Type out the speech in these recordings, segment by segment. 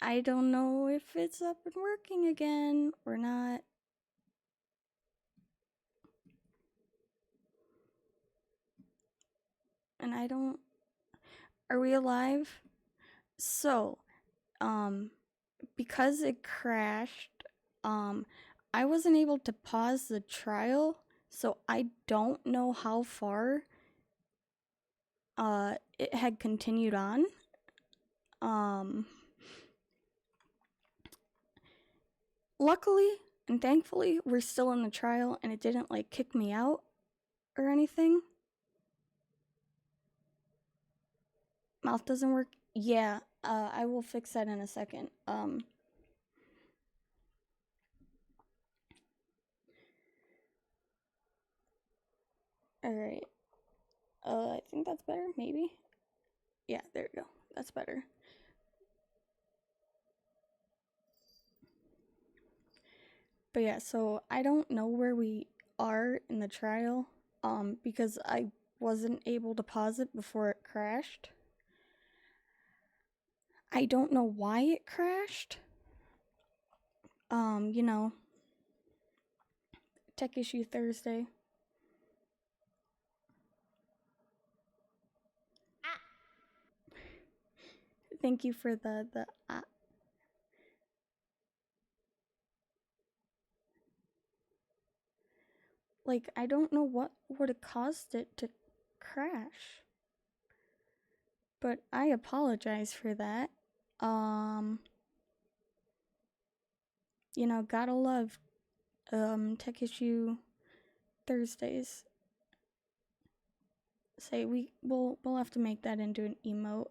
I don't know if it's up and working again or not. And I don't... Are we alive? So, because it crashed, I wasn't able to pause the trial, so I don't know how far it had continued on. Luckily and thankfully, we're still in the trial and it didn't like kick me out or anything. Mouth doesn't work? Yeah, I will fix that in a second. Alright. I think that's better, maybe? Yeah, there we go. That's better. But yeah, so I don't know where we are in the trial, because I wasn't able to pause it before it crashed. I don't know why it crashed. You know, Tech Issue Thursday. Thank you for the like, I don't know what would have caused it to crash. But I apologize for that. You know, gotta love Tech Issue Thursdays. Say we'll have to make that into an emote.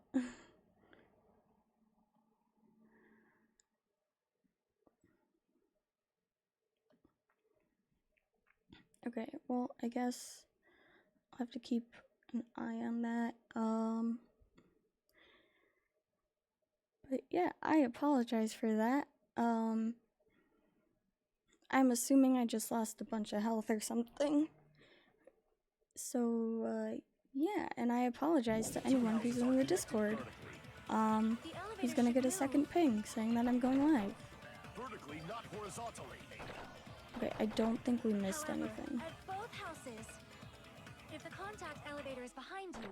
Okay, well, I guess I'll have to keep an eye on that. But yeah, I apologize for that. I'm assuming I just lost a bunch of health or something. So, yeah, and I apologize to anyone who's in the Discord. Who's gonna get a second ping saying that I'm going live. Okay, I don't think we missed anything. At both houses, if the contact elevator is behind you,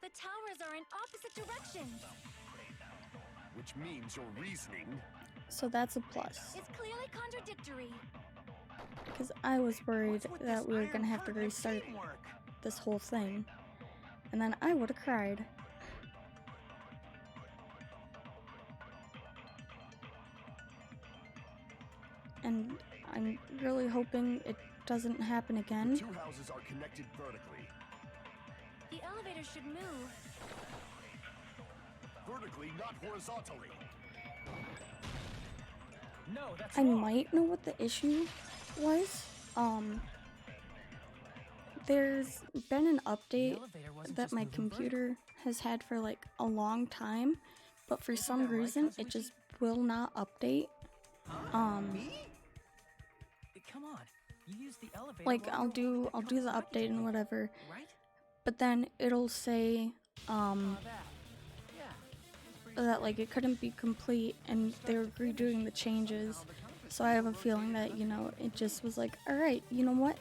the towers are in opposite directions. Which means your reasoning... So that's a plus. It's clearly contradictory. Because I was worried that we were gonna have to restart this whole thing. And then I would have cried. And I'm really hoping it doesn't happen again. The two houses are connected vertically. The elevator should move. Vertically, not horizontally. No, that's I wrong. might know what the issue was. There's been an update that my computer has had for like a long time, but for some reason it just will not update. Come on. You use the elevator. Like I'll do the update and whatever, right? but then it'll say that like it couldn't be complete and they were redoing the changes. So I have a feeling that, you know, it just was like, alright, you know what?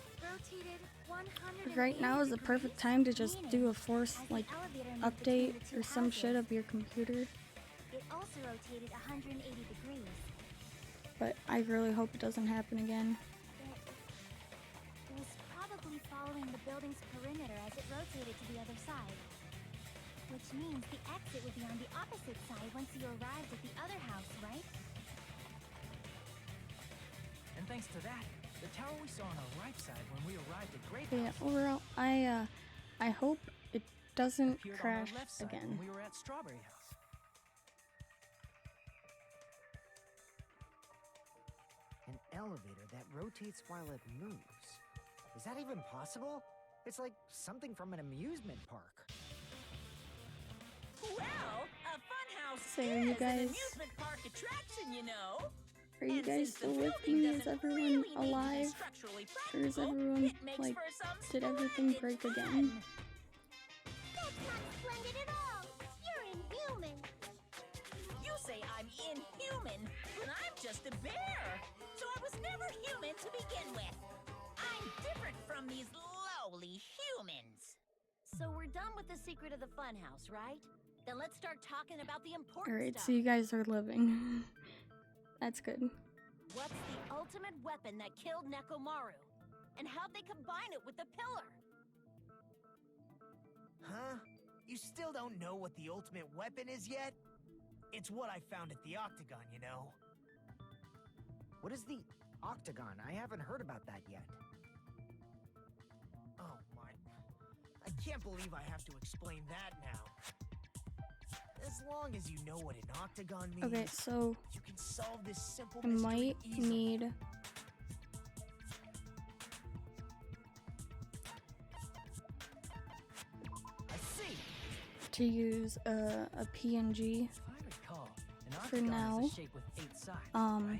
Right now is the perfect time to just do a force like update or some shit of your computer. It also rotated 180 degrees. But I really hope it doesn't happen again. It was probably following the building's perimeter as it rotated to the other side. Which means the exit would be on the opposite side once you arrived at the other house, right? And thanks to that, the tower we saw on our right side when we arrived at Great But yeah, House overall, I hope it doesn't appeared crash on our left side again. when we were at Strawberry House. An elevator that rotates while it moves. Is that even possible? It's like something from an amusement park. Well, a fun house So are is you an guys- amusement park attraction, you know. Are you And guys since the still with building me? Is doesn't everyone really need to be alive? structurally Or is practical, everyone, it makes like, for some did everything splendid break fun. again? That's not splendid at all! You're inhuman! You just a bear, so I was never human to begin with. I'm different from these lowly humans. So we're done with the secret of the funhouse, right? Then let's start talking about the important Alright, stuff. so you guys are living. That's good. What's the ultimate weapon that killed Nekomaru? And how'd they combine it with the pillar? Huh? You still don't know what the ultimate weapon is yet? It's what I found at the Octagon, you know. What is the Octagon? I haven't heard about that yet. Oh my. I can't believe I have to explain that now. As long as you know what an octagon means, Okay, so you can solve this simple I mystery might easily. need I see. to use a PNG. If I recall, an For octagon now, is a shape with 8 sides, right?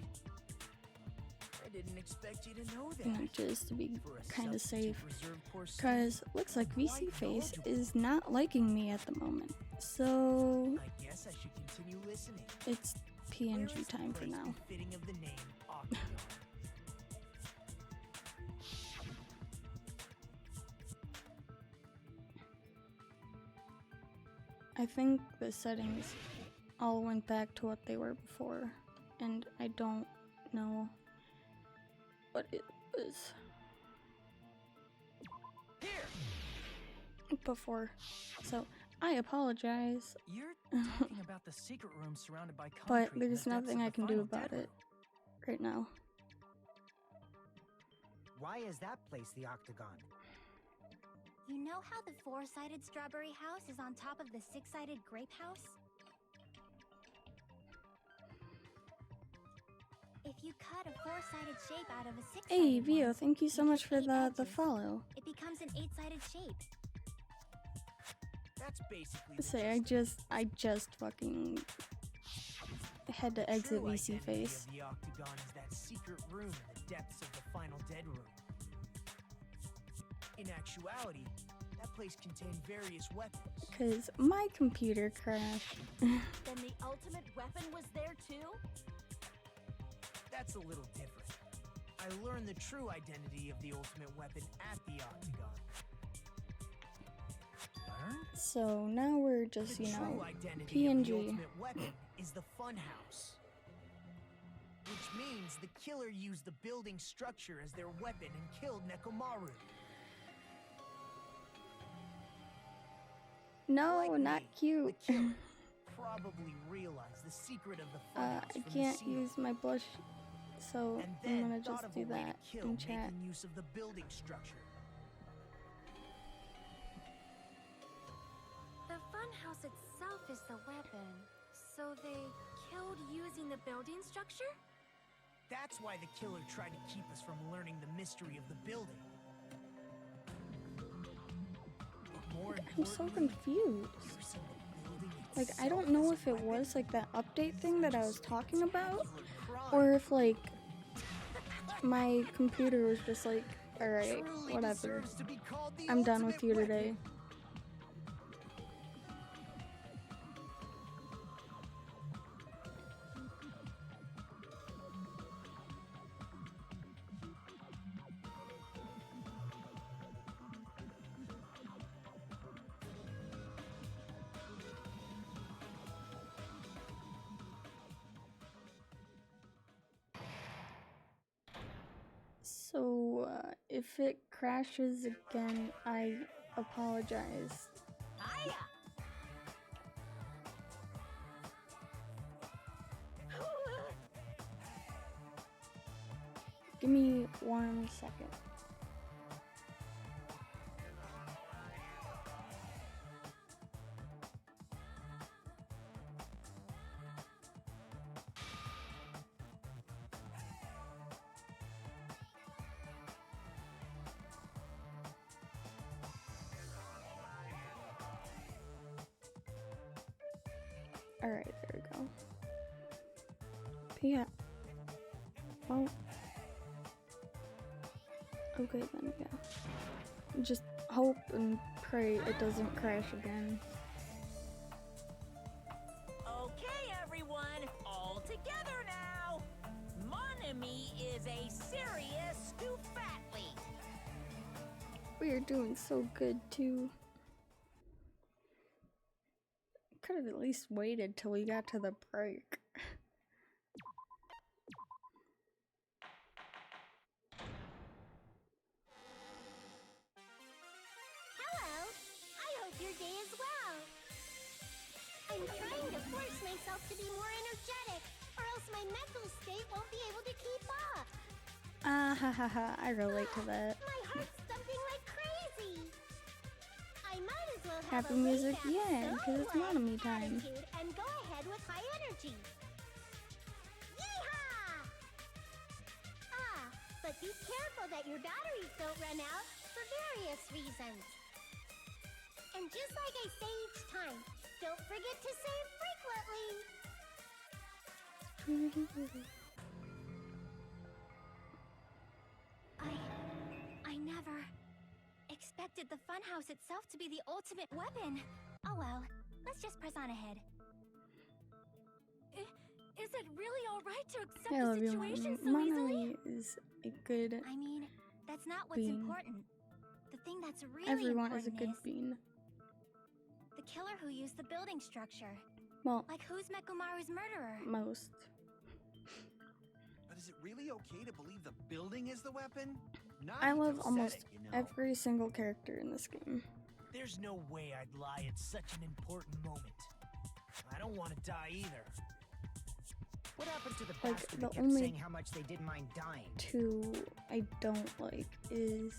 I didn't expect you to know that. just to be For a kind of substitute safe. reserved course Because looks like VC Quite Face knowledgeable. is not liking me at the moment. So I guess I should continue listening. it's Where PNG is the time for place now. befitting of the name Octagon? I think the settings all went back to what they were before, and I don't know what it was Here, before. So I apologize, you're talking about the secret room surrounded by concrete. but in the there's depths nothing of I the can do final about dead it right now. Why is that place the Octagon? You know how the four-sided strawberry house is on top of the six-sided grape house? If you cut a four-sided shape out of a six-sided Hey Vio, one, thank you so with much for eight the edges, follow. it becomes an eight-sided shape. That's basically the Say gist of it. I just fucking had to The exit true VC identity Face. of the Octagon is that secret room in the depths of the final dead room. In actuality, that place contained various weapons. Cause my computer crashed. Then the ultimate weapon was there too? That's a little different. I learned the true identity of the ultimate weapon at the Octagon. Learn? So now we're just, The you true know, identity of the PNG. ultimate weapon is the funhouse. Which means the killer used the building structure as their weapon and killed Nekomaru. No, Like not me, cute. The killer probably realized the secret of the funhouse I from the can't seal, use my blush, so and I'm then gonna thought just of do a way that to kill in chat. making use of the building structure. The funhouse itself is the weapon. So they killed using the building structure? That's why the killer tried to keep us from learning the mystery of the building. But more I'm so importantly, confused. using the building Like, I itself don't know as if a it weapon was like that update thing that I was talking about, killer crime. or if like my computer was just like, alright, Truly whatever. deserves to be called the I'm done with ultimate you weapon. today. So, if it crashes again, I apologize. Hiya! Give me 1 second. Alright, there we go. But yeah. Well. Okay then, yeah. Just hope and pray it doesn't crash again. Okay, everyone, all together now. a serious fatly. We are doing so good too. Could have at least waited till we got to the break. Hello! I hope your day is well. I'm trying to force myself to be more energetic, or else my mental state won't be able to keep up. Ah ha ha ha, I relate to that. My heart's thumping like crazy. I might as well have Happy a music, laid-back, yeah, so 'cause it's relaxed Monomi time. attitude and go ahead with high energy. Yeehaw! Ah, but be careful that your batteries don't run out for various reasons. And just like I say each time, don't forget to save frequently. I never expected the funhouse itself to be the ultimate weapon. Oh well, let's just press on ahead. Is it really alright to accept I love the you, situation Monomi. so easily? Monomi is a good I mean, that's not what's bean. important. The thing that's really Everyone important is a good bean. the killer who used the building structure. Well, Like who's Mekomaru's murderer? most. But is it really okay to believe the building is the weapon? I love Nagito almost said it, you know. every single character in this game. There's no way I'd lie at such an important moment. I don't want to die either. What happened to the Like, bastard the who kept only- saying how much they didn't mind dying? Two I don't like is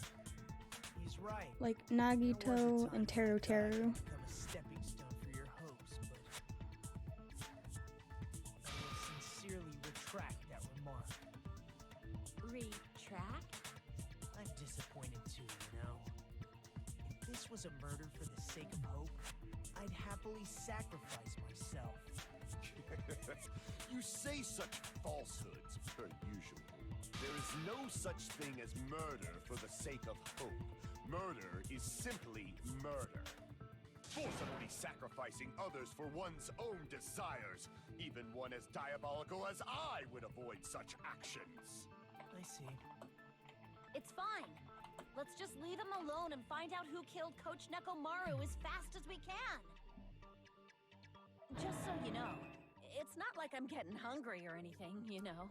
He's right. like There was a Nagito time and Teru when I thought I Teru. could become a stepping stone for your hopes, but I will sincerely retract that remark. Retract? I'm disappointed too, you know. If this was a murder for the sake of hope, I'd happily sacrifice myself. You say such falsehoods, per usual. There is no such thing as murder for the sake of hope. Murder is simply murder. Forcibly sacrificing others for one's own desires. Even one as diabolical as I would avoid such actions. I see. It's fine. Let's just leave him alone and find out who killed Coach Nekomaru as fast as we can. Just so you know, it's not like I'm getting hungry or anything, you know.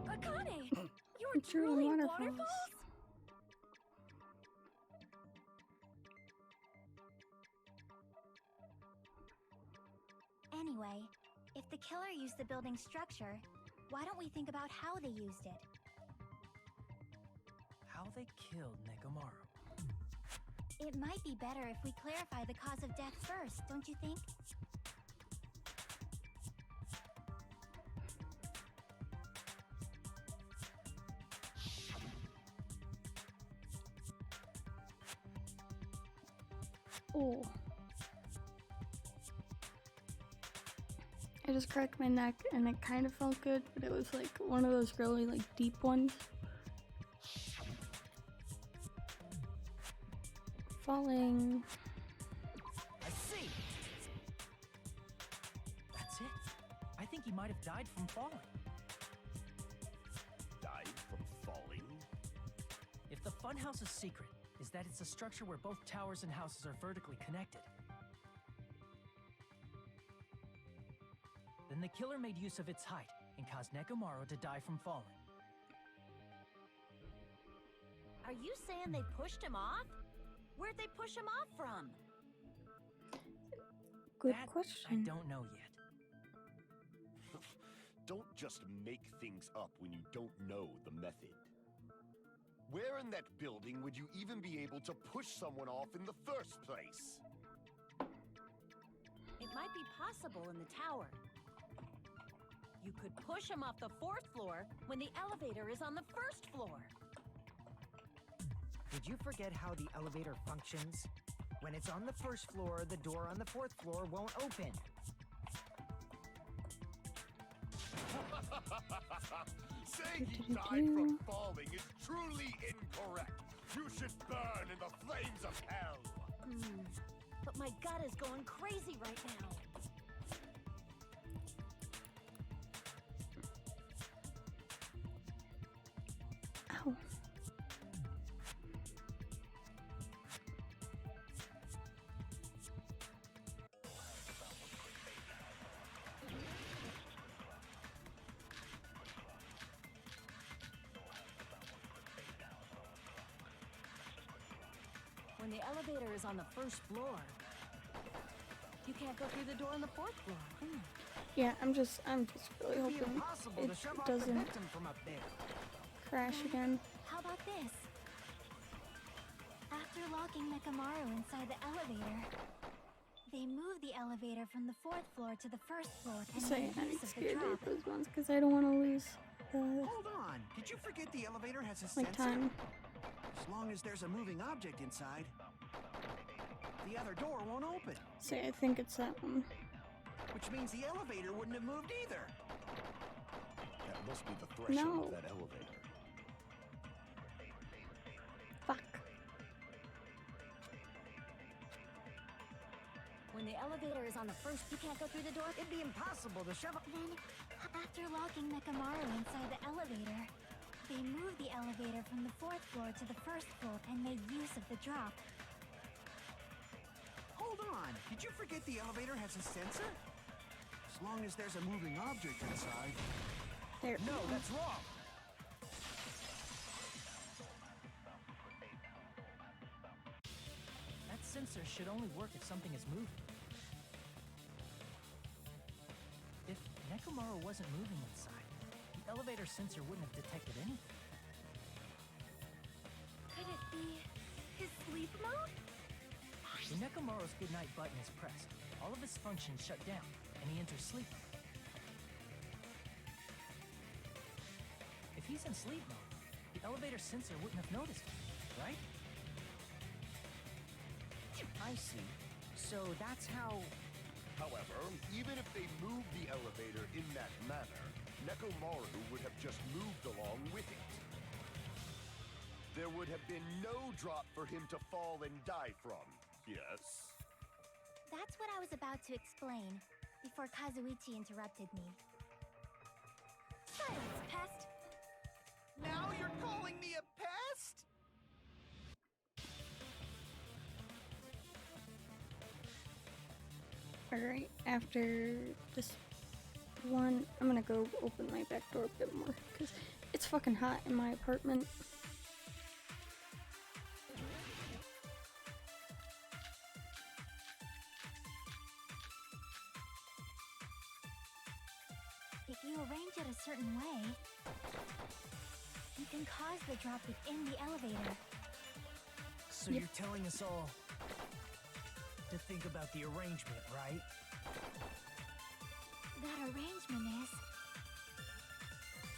Akane! You're Drooling drooling waterfalls. waterfalls? Anyway, if the killer used the building structure, why don't we think about how they used it? How they killed Nekomaru. It might be better if we clarify the cause of death first, don't you think? Oh. I just cracked my neck and it kind of felt good, but it was like one of those really like deep ones. Falling. I see! That's it. I think he might have died from falling. Died from falling? If the funhouse's secret is that it's a structure where both towers and houses are vertically connected, then the killer made use of its height and caused Nekomaru to die from falling. Are you saying they pushed him off? Where'd they push him off from? Good That question. I don't know yet. Don't just make things up when you don't know the method. Where in that building would you even be able to push someone off in the first place? It might be possible in the tower. You could push him off the 4th floor when the elevator is on the 1st floor. Did you forget how the elevator functions? When it's on the first floor, the door on the 4th floor won't open. Saying he died from falling is truly incorrect. You should burn in the flames of hell. But my gut is going crazy right now. When the elevator is on the first floor, you can't go through the door on the fourth floor. Yeah, I'm just really It'd be hoping impossible it to shove off the doesn't victim from up there. crash again. How about this? After locking Nekamaru inside the elevator, they moved the elevator from the fourth floor to the first floor and Say made I'm use of the scared to drop. hit those ones because I don't want to lose the Hold on. Did you forget the elevator has a like sensor? time. As long as there's a moving object inside, the other door won't open. Say I think it's that one. Which means the elevator wouldn't have moved either. That must be the threshold No. of that elevator. Fuck. When the elevator is on the first, you can't go through the door. It'd be impossible to shove. Then, after locking Nekamaru inside the elevator, they moved the elevator from the fourth floor to the first floor and made use of the drop. Hold on. Did you forget the elevator has a sensor? As long as there's a moving object inside. There. No, that's wrong. That sensor should only work if something is moving. If Nekomaru wasn't moving inside, the elevator sensor wouldn't have detected anything. Could it be his sleep mode? When Nekomaru's goodnight button is pressed, all of his functions shut down, and he enters sleep mode. If he's in sleep mode, the elevator sensor wouldn't have noticed him, right? I see. So that's how. However, even if they moved the elevator in that manner, Nekomaru would have just moved along with it. There would have been no drop for him to fall and die from. Yes? That's what I was about to explain before Kazuichi interrupted me. Silence, pest! Now you're calling me a pest? Alright, after this one, I'm gonna go open my back door a bit more because it's fucking hot in my apartment. If you arrange it a certain way, you can cause the drop within the elevator. So you're telling us all to think about the arrangement, right? That arrangement is...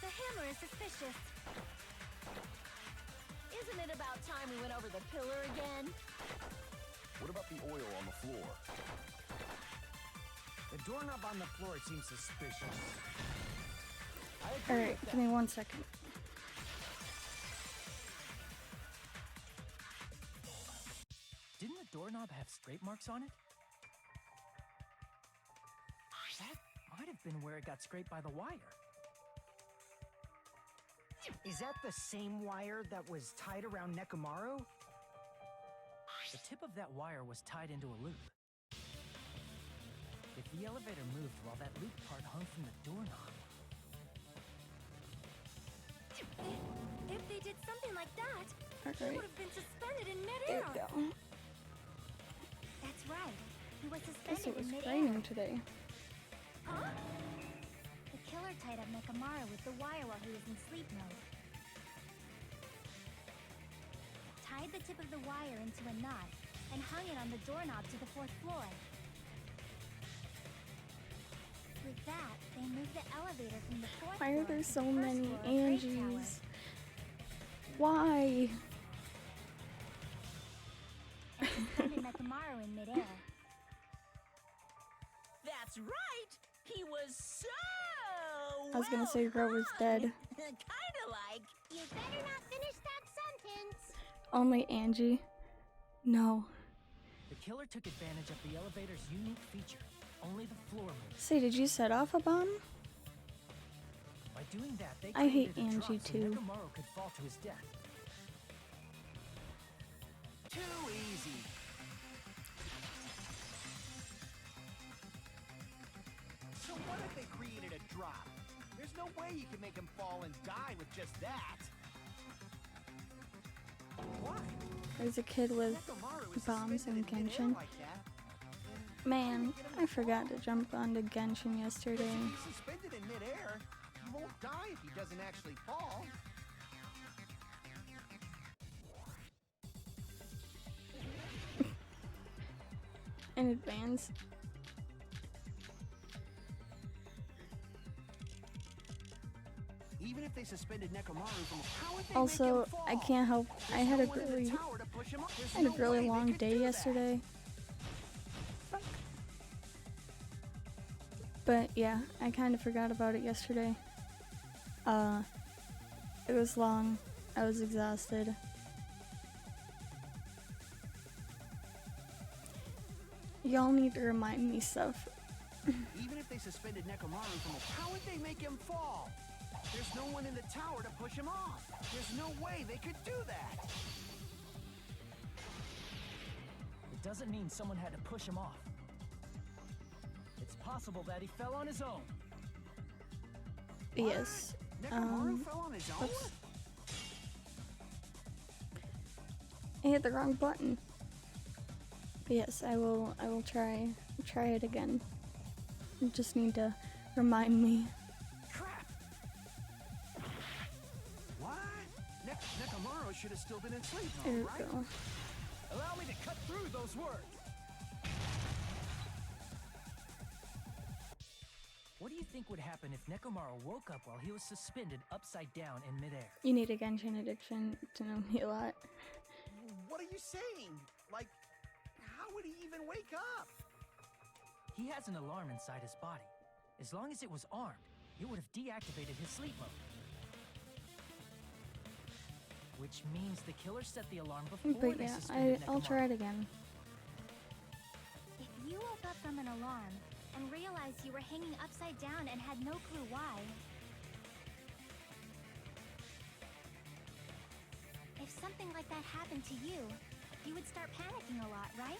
The hammer is suspicious. Isn't it about time we went over the pillar again? What about the oil on the floor? The doorknob on the floor seems suspicious. I agree Alright, with that. give me 1 second. Didn't the doorknob have scrape marks on it? That might have been where it got scraped by the wire. Is that the same wire that was tied around Nekomaru? The tip of that wire was tied into a loop. If the elevator moved while that loop part hung from the doorknob, If they did something like that, he Alright, would have been suspended in there midair. we go. That's right. He was Guess it suspended was in midair. raining today. Huh? The killer tied up Nekamaru with the wire while he was in sleep mode. Tied the tip of the wire into a knot and hung it on the doorknob to the fourth floor. With that, they moved the elevator from the fourth Why floor are there to so the first many floor of Great Tower. Angies? Why? And suspended Nekamaru in midair. That's right! He was so I was gonna say Ro was dead. Kinda like... You better not finish that sentence. Only Angie? No. the killer took advantage of the elevator's unique feature. Only the floor moved. Say, did you set off a bomb? By doing that, they I hate created a drop Angie so too. Nekomaru could fall to his death. Too easy. So what if they created a drop? There's no way you can make him fall and die with just that. Why? There's a kid with Nekomaru is bombs in suspended in midair Genshin. like that. Man, I forgot to jump onto Genshin yesterday. If he's suspended in midair, he won't die if he doesn't actually fall. In advance. Even if they suspended Nekomaru from how would they Also, make him fall? I can't help. I There's had no a one in the really, tower to push him up. There's had a no really way they long could day do that. yesterday. Fuck. But yeah, I kind of forgot about it yesterday. It was long. I was exhausted. Y'all need to remind me stuff. Even if they suspended Nekomaru from how would they make him fall? There's no one in the tower to push him off. There's no way they could do that. It doesn't mean someone had to push him off. It's possible that he fell on his own. Yes. Nekomaru fell on his own? Oops. I hit the wrong button. But yes, I will try it again. You just need to remind me. Crap! What? Nekomaru should have still been in sleep There mode, we right? go. Allow me to cut through those words. What do you think would happen if Nekomaru woke up while he was suspended upside down in midair? You need a Genshin addiction to know me a lot. What are you saying? Like, how would he even wake up? He has an alarm inside his body. As long as it was armed, it would have deactivated his sleep mode. Which means the killer set the alarm before But they yeah, suspended I'll Nekomaru. try it again. If you woke up from an alarm and realized you were hanging upside down and had no clue why, if something like that happened to you, you would start panicking a lot, right?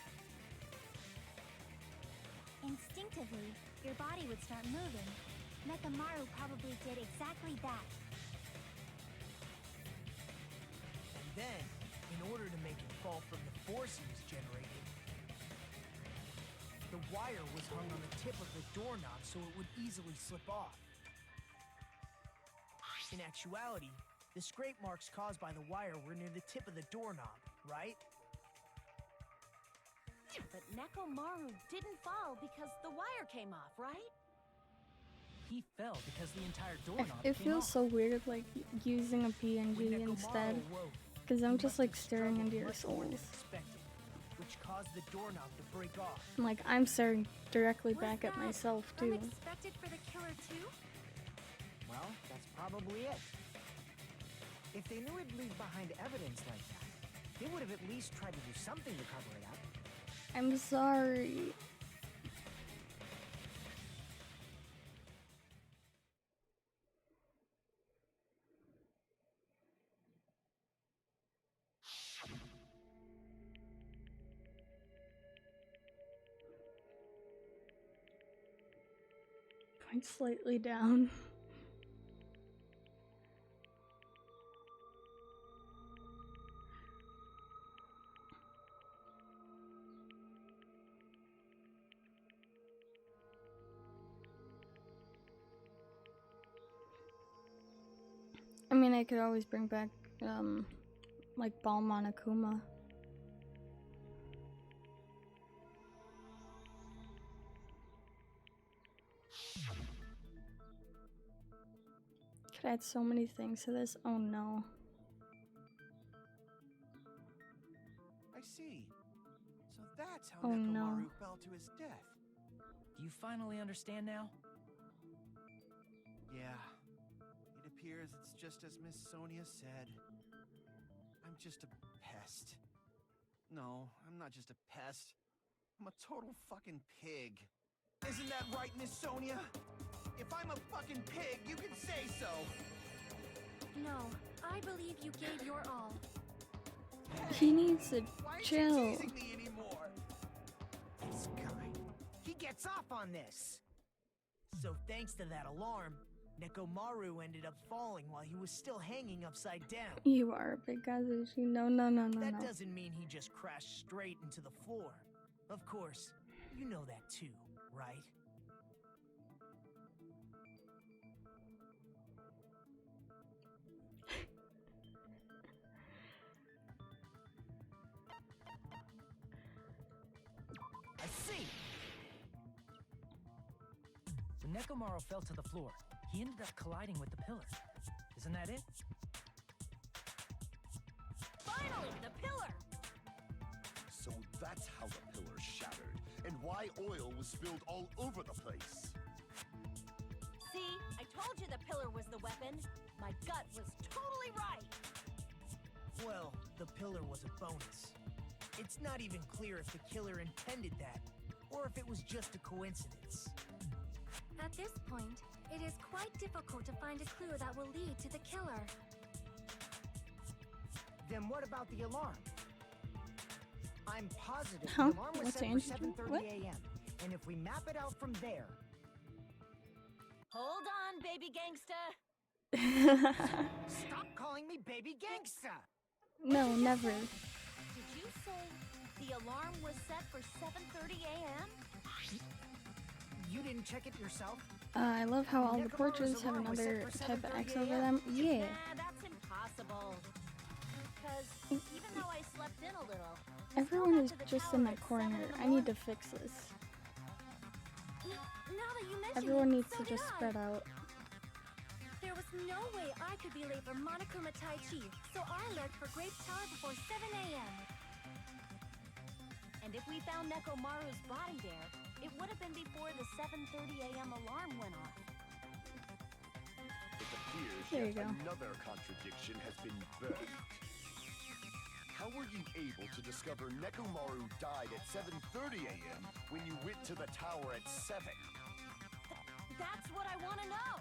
Instinctively, your body would start moving. Nekomaru probably did exactly that. And then, in order to make him fall from the force he was generating, the wire was hung on the tip of the doorknob so it would easily slip off. In actuality, the scrape marks caused by the wire were near the tip of the doorknob, right? But Nekomaru didn't fall because the wire came off, right? He fell because the entire doorknob It came feels off. so weird, like using a When PNG Nekomaru instead, awoke, because he I'm must just have like staring struggled into your much more than souls. expected, which caused the doorknob to break off. And, like, I'm staring directly Was back at that myself too. unexpected for the killer too? Well, that's probably it. If they knew it'd leave behind evidence like that, they would have at least tried to do something to cover it up. I'm sorry. Point slightly down. I mean, I could always bring back, like Balm on Akuma. Could add so many things to this. Oh no. I see. So that's how Oh, Nekomaru no. fell to his death. Do you finally understand now? Yeah. It appears it's just as Miss Sonia said. I'm just a pest. No, I'm not just a pest. I'm a total fucking pig. Isn't that right, Miss Sonia? If I'm a fucking pig, you can say so. No, I believe you gave your all. He needs to Why aren't chill. you teasing me anymore? This guy, he gets off on this. So thanks to that alarm, Nekomaru ended up falling while he was still hanging upside down. You are a big Kazushi. No, no, no, no, That no. doesn't mean he just crashed straight into the floor. Of course, you know that too, right? I see! So Nekomaru fell to the floor. He ended up colliding with the pillar. Isn't that it? Finally, the pillar! So that's how the pillar shattered, and why oil was spilled all over the place. See, I told you the pillar was the weapon. My gut was totally right. Well, the pillar was a bonus. It's not even clear if the killer intended that, or if it was just a coincidence. At this point, it is quite difficult to find a clue that will lead to the killer. Then what about the alarm? I'm positive Huh? the alarm was What's set for Angie doing? 7:30 What? a.m. And if we map it out from there, Hold on, baby gangsta. stop calling me baby gangsta. No, never. Did you say the alarm was set for 7:30 a.m.? You didn't check it yourself? I love how all the Nekomaru's portraits have alarm was set another for type of X 7:30 over a.m. them. Yeah. Nah, that's impossible. Because even though I slept in a little, I still Everyone got is to the just tower in the at 7 corner. in the I need to morning. fix this. Now that you mention Everyone it, needs so to did just I. spread out. There was no way I could be late for Monokuma Tai Chi, so I left for Grape Tower before 7 a.m. And if we found Nekomaru's body there, it would have been before the 7:30 a.m. alarm went off. It appears There you yet go. another contradiction has been birthed. How were you able to discover Nekomaru died at 7:30 a.m. when you went to the tower at 7? That's what I want to know.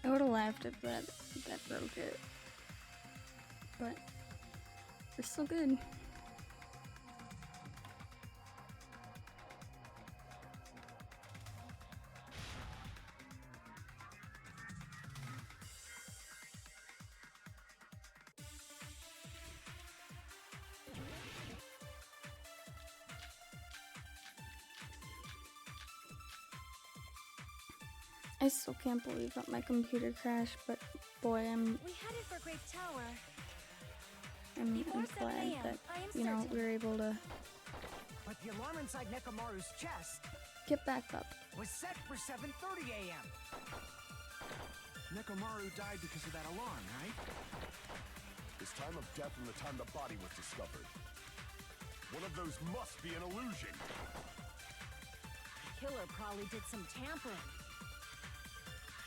I would have laughed if that broke it. But we're still good. I still can't believe that my computer crashed, but boy, I'm We headed for Grape Tower. glad 7 a.m., that, I am you know, certain. we were able to But the alarm inside Nekomaru's chest get back up. was set for 7:30 a.m. Nekomaru died because of that alarm, right? His time of death and the time the body was discovered. One of those must be an illusion. The killer probably did some tampering.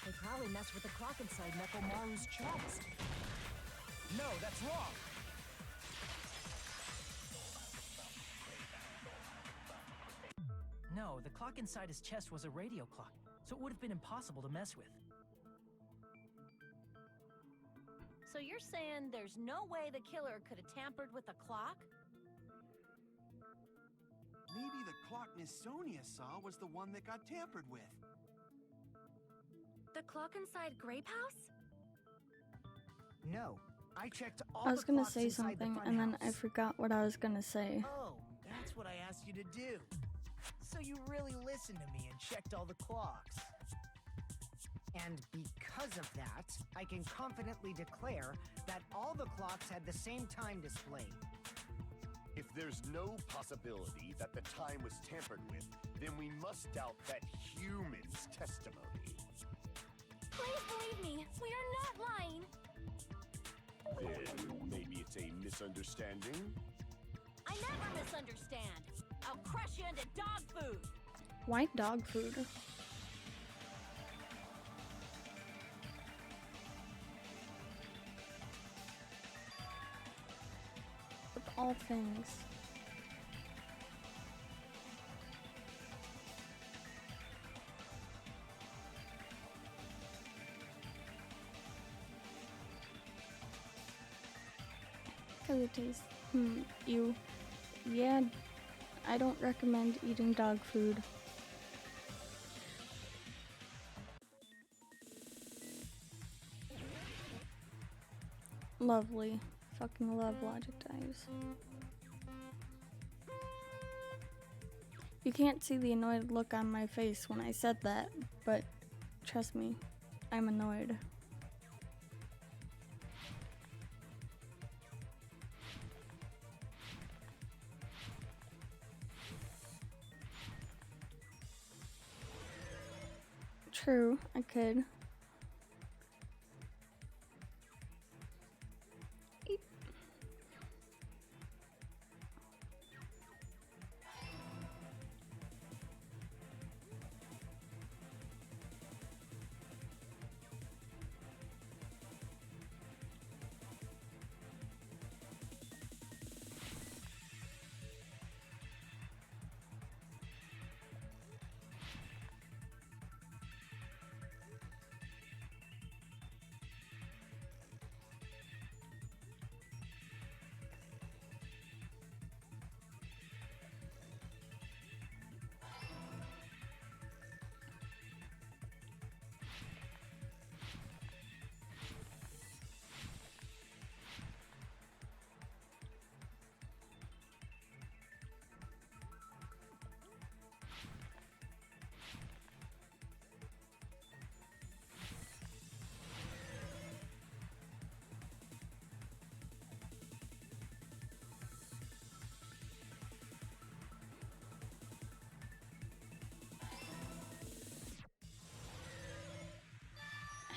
They probably messed with the clock inside Nekomaru's chest. No, that's wrong! No, the clock inside his chest was a radio clock, so it would have been impossible to mess with. So you're saying there's no way the killer could have tampered with the clock? Maybe the clock Miss Sonia saw was the one that got tampered with. The clock inside Grape House? No, I checked all I was the gonna clocks say inside the something fun and then I house. forgot what I was gonna say. Oh, that's what I asked you to do. So you really listened to me and checked all the clocks. And because of that, I can confidently declare that all the clocks had the same time displayed. If there's no possibility that the time was tampered with, then we must doubt that human's testimony. Please believe me, we are not lying. Then maybe it's a misunderstanding? I never misunderstand. I'll crush you into dog food. Why dog food? Of all things. Cause it tastes, ew. Yeah, I don't recommend eating dog food. Lovely. Fucking love logic dives. You can't see the annoyed look on my face when I said that, but trust me, I'm annoyed. True, I could.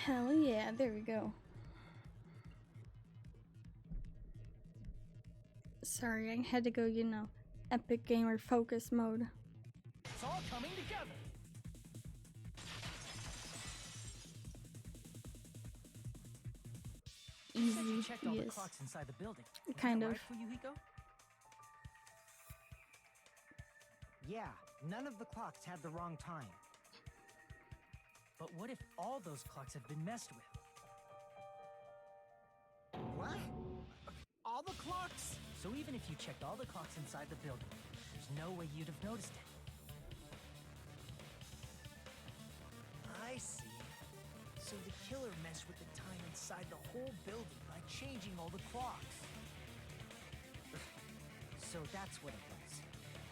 Hell yeah, there we go. Sorry, I had to go, you know, epic gamer focus mode. It's all coming together. You said you Easy, checked all the yes. clocks inside the building. Was Kind that of. right for you, Hiko? Yeah, none of the clocks had the wrong time. But what if all those clocks have been messed with? What? All the clocks? So even if you checked all the clocks inside the building, there's no way you'd have noticed it. I see. So the killer messed with the time inside the whole building by changing all the clocks. So that's what it was.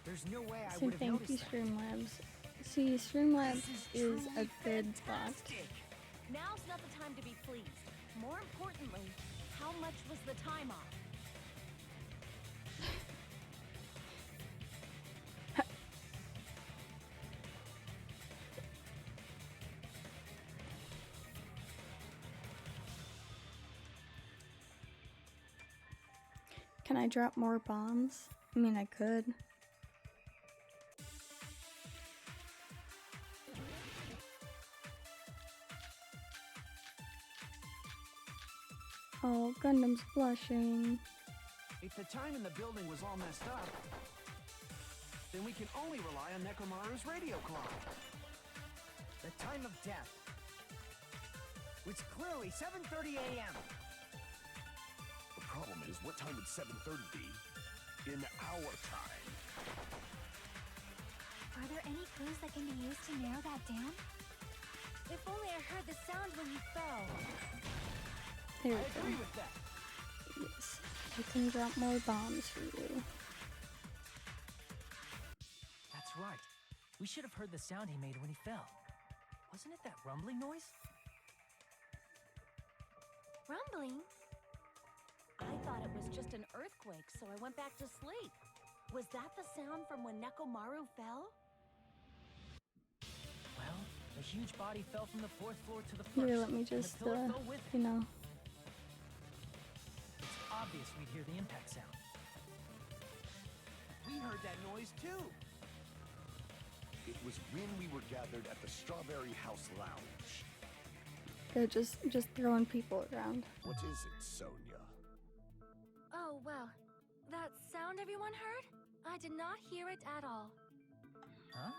There's no way I So would have thank you, noticed that. Streamlabs. See, Streamlabs is a truly good spot. fantastic. Now's not the time to be pleased. More importantly, how much was the time off? Can I drop more bombs? I mean, I could. Oh, Gundam's blushing. If the time in the building was all messed up, then we can only rely on Nekomaru's radio clock. The time of death. It's clearly 7:30 a.m. The problem is, what time would 7:30 be in our time? Are there any clues that can be used to narrow that down? If only I heard the sound when you fell. There I we agree go. with that. Yes, I can drop more bombs for you. That's right. We should have heard the sound he made when he fell. Wasn't it that rumbling noise? Rumbling? I thought it was just an earthquake, so I went back to sleep. Was that the sound from when Nekomaru fell? Well, a huge body fell from the 4th floor to the 1st. Here, let me and the just, pillar fell with it. you know. It's obvious we'd hear the impact sound. We heard that noise too. It was when we were gathered at the Strawberry House Lounge. They're just throwing people around. What is it, Sonia? Oh, well. That sound everyone heard? I did not hear it at all. Huh?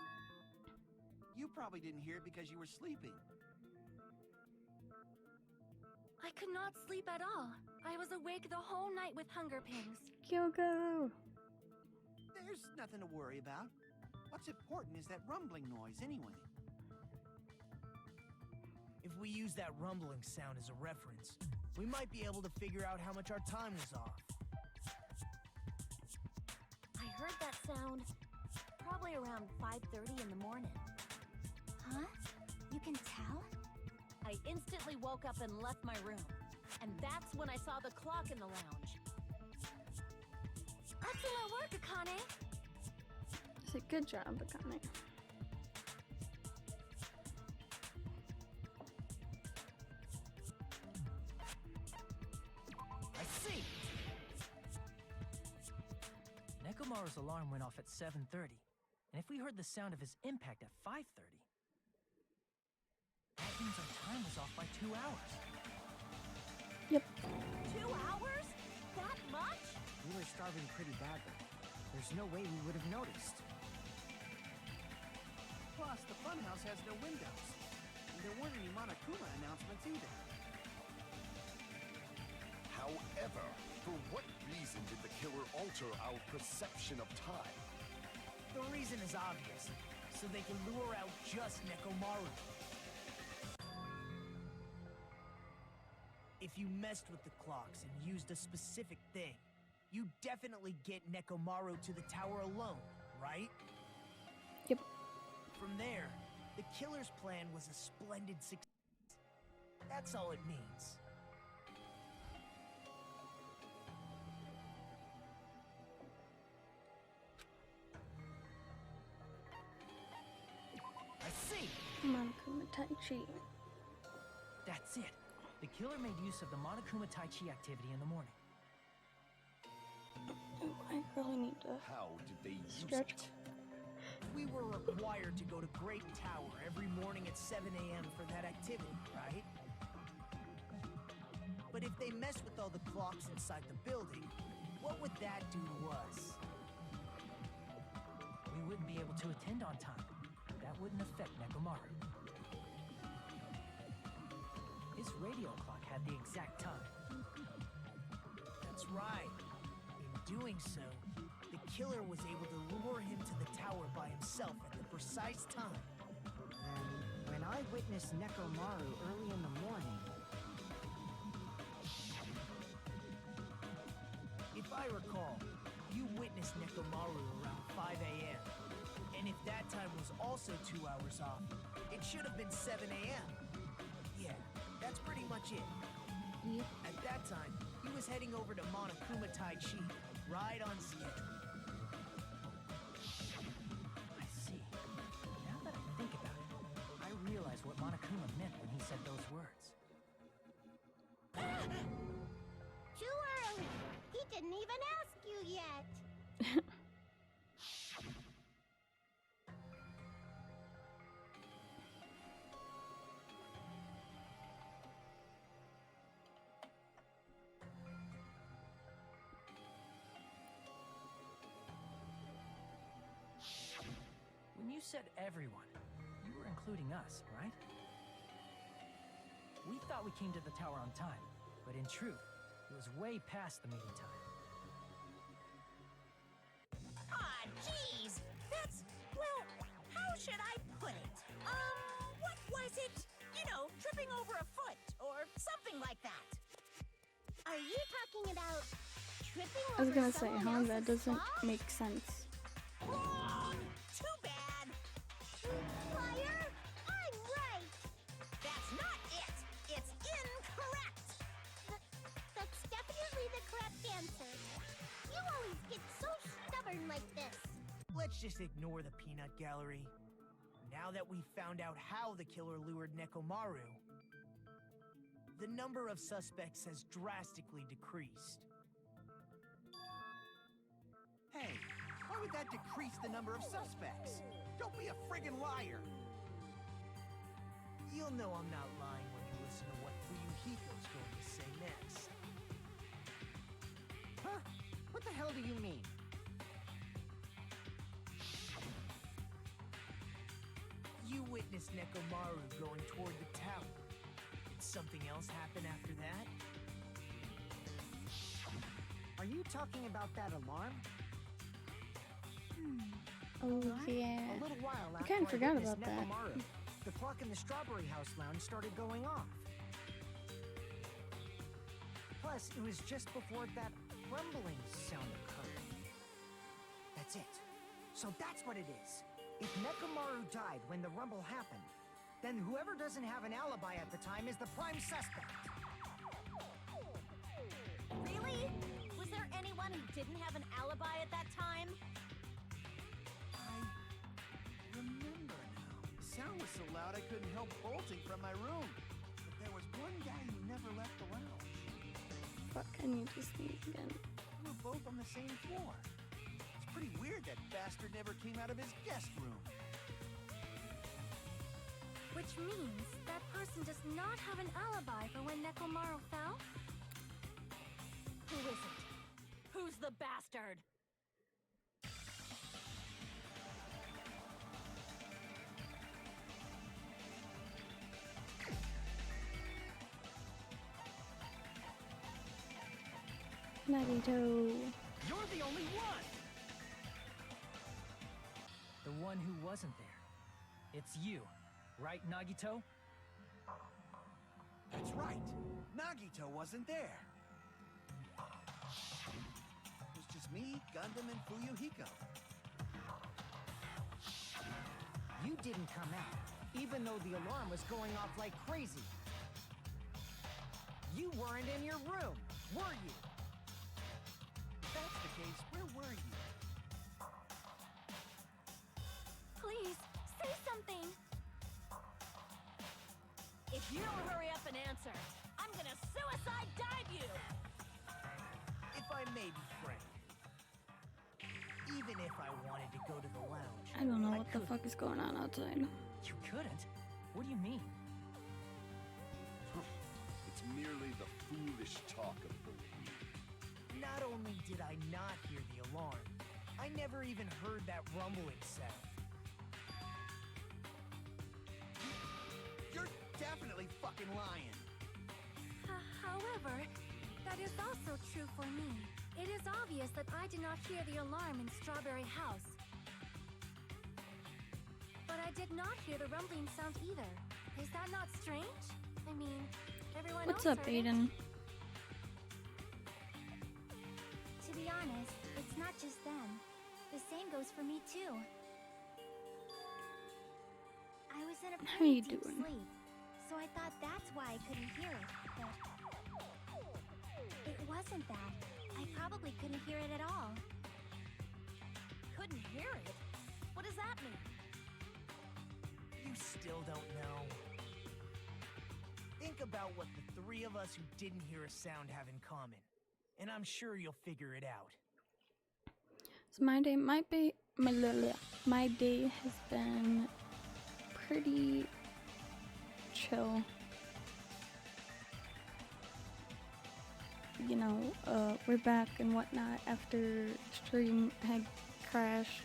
You probably didn't hear it because you were sleeping. I could not sleep at all. I was awake the whole night with hunger pangs. Kyoko! There's nothing to worry about. What's important is that rumbling noise anyway. If If we use that rumbling sound as a reference, we might be able to figure out how much our time was off. I heard that sound probably around 5:30 in the morning. Huh? You can tell? I instantly woke up and left my room. And that's when I saw the clock in the lounge. Excellent work, Akane. I said, good job, Akane. I see! Nekomaru's alarm went off at 7:30, and if we heard the sound of his impact at 5:30, that means our time was off by 2 hours. Yep. 2 hours? That much? We were starving pretty badly. There's no way we would have noticed. Plus, the funhouse has no windows. And there weren't any Monokuma announcements either. However, for what reason did the killer alter our perception of time? The reason is obvious. So they can lure out just Nekomaru. If you messed with the clocks and used a specific thing, you definitely get Nekomaru to the tower alone, right? Yep. From there, the killer's plan was a splendid success. That's all it means. I see! Monokuma Tai Chi. That's it. The killer made use of the Monokuma Tai Chi activity in the morning. Oh, I really need to How did they use stretch. it? We were required to go to Great Tower every morning at 7 a.m. for that activity, right? But if they messed with all the clocks inside the building, what would that do to us? We wouldn't be able to attend on time. That wouldn't affect Nekomaru. His radio clock had the exact time. That's right. In doing so, the killer was able to lure him to the tower by himself at the precise time. And when I witnessed Nekomaru early in the morning, If I recall, you witnessed Nekomaru around 5 a.m. And if that time was also 2 hours off, it should have been 7 a.m. Yeah, that's pretty much it. Yep. At that time, he was heading over to Monokuma Tai Chi, right on schedule. I see. Now that I think about it, I realize what Monokuma meant when he said those words. Too early. He didn't even ask you yet. When you said everyone, you were including us, right? We thought we came to the tower on time, but in truth, it was way past the meeting time. Ah, jeez. That's, well, how should I put it? What was it? You know, tripping over a foot or something like that. Are you talking about tripping I was over gonna say, someone that else's doesn't clock? make sense. Wrong! Too bad. Liar! I'm right! That's not it. It's incorrect. That's definitely the correct answer. You always get so stubborn like this. Let's just ignore the peanut gallery. Now that we've found out how the killer lured Nekomaru, the number of suspects has drastically decreased. Hey, why would that decrease the number of suspects? Don't be a friggin' liar! You'll know I'm not lying when you listen to what Fuyuhiko's going to say next. huh? What the hell do you mean? You witnessed Nekomaru going toward the tower. Did something else happen after that? Are you talking about that alarm? Oh yeah. A little while I after kinda forgot witnessed about that. Nekomaru, the clock in the Strawberry House lounge started going off. Plus, it was just before that rumbling sound occurred. That's it. So that's what it is. If Nekomaru died when the rumble happened, then whoever doesn't have an alibi at the time is the prime suspect. Really? Was there anyone who didn't have an alibi at that time? I remember now. The sound was so loud I couldn't help bolting from my room. But there was one guy who never left the lounge. Fuck, I need to sneeze again. We were both on the same floor. It's pretty weird that bastard never came out of his guest room. Which means that person does not have an alibi for when Nekomaru fell? Who is it? Who's the bastard? Nagito. You're the only one! The one who wasn't there. It's you, right, Nagito? That's right. Nagito wasn't there. It was just me, Gundam, and Fuyuhiko. You didn't come out, even though the alarm was going off like crazy. You weren't in your room, were you? If that's the case, where were you? Please, say something! If you don't hurry up and answer, I'm gonna suicide dive you! If I may be frank, even if I wanted to go to the lounge, I don't know I what the couldn't. fuck is going on outside. You couldn't? What do you mean? It's merely the foolish talk of the weak. Not only did I not hear the alarm, I never even heard that rumbling sound. You're definitely fucking lying. However, that is also true for me. It is obvious that I did not hear the alarm in Strawberry House. But I did not hear the rumbling sound either. Is that not strange? I mean, everyone What's else up, heard it. Aiden? To be honest, it's not just them. The same goes for me too. I was in a How pretty you deep doing? sleep, so I thought that's why I couldn't hear it, but it wasn't that. I probably couldn't hear it at all. Couldn't hear it? What does that mean? You still don't know. Think about what the three of us who didn't hear a sound have in common, and I'm sure you'll figure it out. So my day has been pretty chill. You know, we're back and whatnot after stream had crashed.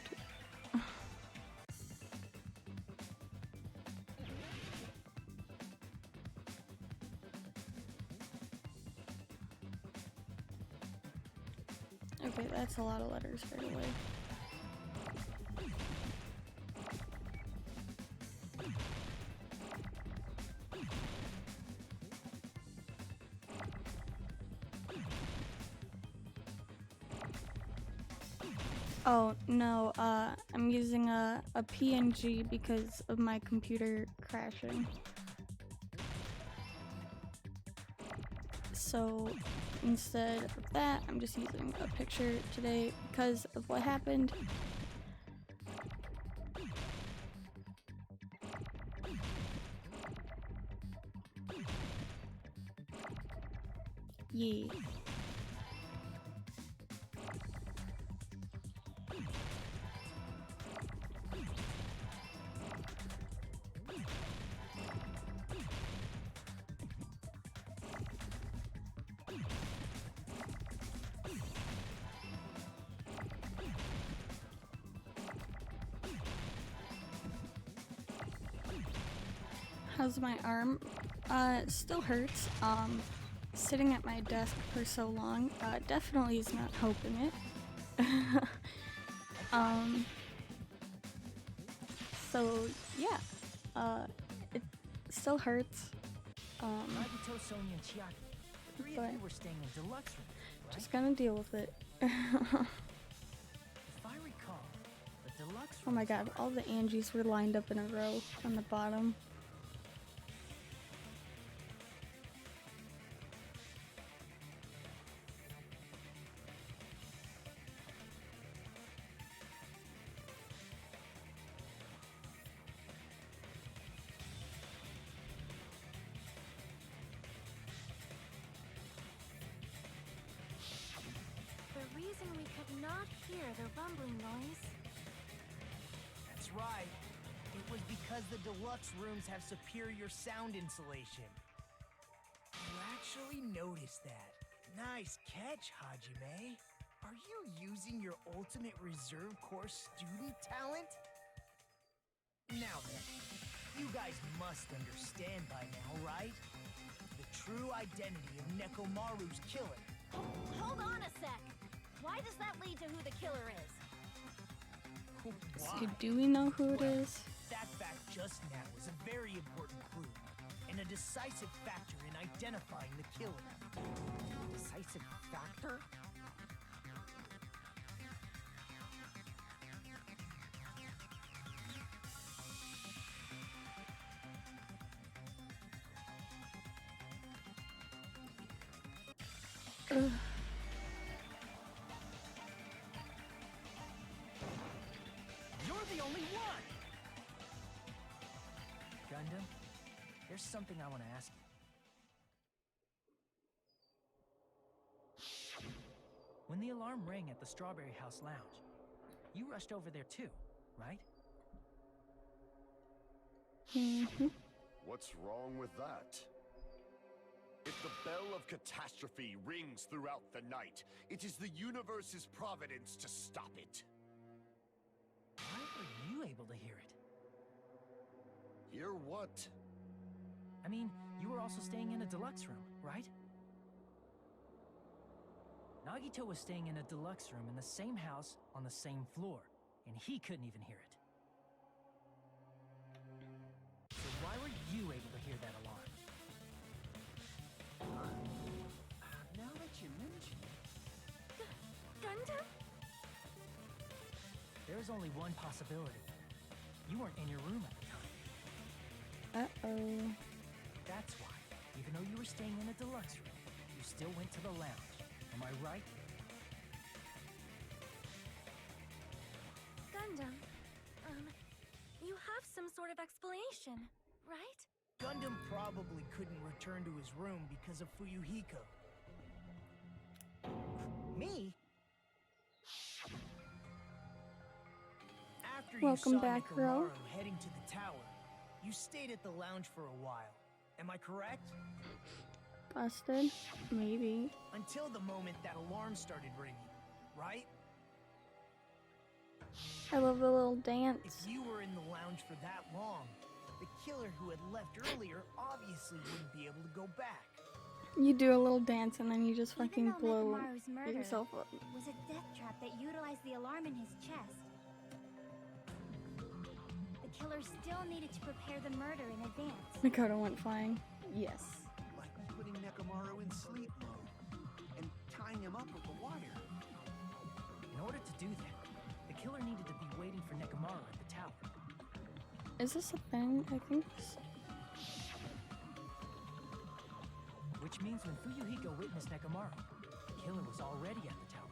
Okay, that's a lot of letters right away. Oh, no, I'm using a PNG because of my computer crashing. So instead of that, I'm just using a picture today because of what happened. Yeah. How's my arm? It still hurts. Sitting at my desk for so long, definitely is not helping it. So yeah, still hurts. Nagito, Sonia, and Chiaki. The three of But- you were staying in deluxe rooms, right? Just gonna deal with it. If I recall, the deluxe Oh my rooms god, are- all the Angies were lined up in a row on the bottom. The reason we could not hear the rumbling noise. That's right. It was because the deluxe rooms have superior sound insulation. You actually noticed that. Nice catch, Hajime. Are you using your ultimate reserve corps student talent? Now then, you guys must understand by now, right? The true identity of Nekomaru's killer. Hold on a sec. Why does that lead to who the killer is? So do we know who it is? That fact just now is a very important clue, and a decisive factor in identifying the killer. Decisive factor? Ugh. You're the only one! Gundam, there's something I want to ask you. When the alarm rang at the Strawberry House Lounge, you rushed over there too, right? Mhm. What's wrong with that? If the bell of catastrophe rings throughout the night, it is the universe's providence to stop it. Why were you able to hear it? Hear what? I mean, you were also staying in a deluxe room, right? Nagito was staying in a deluxe room in the same house on the same floor, and he couldn't even hear it. So why were you able to hear that alarm? Now that you mention it, Gundam? There is only one possibility. You weren't in your room at the time. Uh-oh. That's why, even though you were staying in a deluxe room, you still went to the lounge. Am I right? Gundam, you have some sort of explanation, right? Gundam probably couldn't return to his room because of Fuyuhiko. Me? After Welcome you saw back, Ro. Nekomaru heading to the tower, you stayed at the lounge for a while. Am I correct? Busted? Maybe. Until the moment that alarm started ringing, right? I love the little If dance. you were in the lounge for that long, the killer who had left earlier obviously wouldn't be able to go back. You do a little dance and then you just Even fucking though blow Nekomaru's murder yourself up. was a death trap that utilized the alarm in his chest, the killer still needed to prepare the murder in advance. Makoto went flying. Yes. like putting Nekomaru in sleep mode and tying him up with a wire. In order to do that, the killer needed to be waiting for Nekomaru at the tower. Is this a thing? I think so. Which means when Fuyuhiko witnessed Nekomaru, the killer was already at the tower.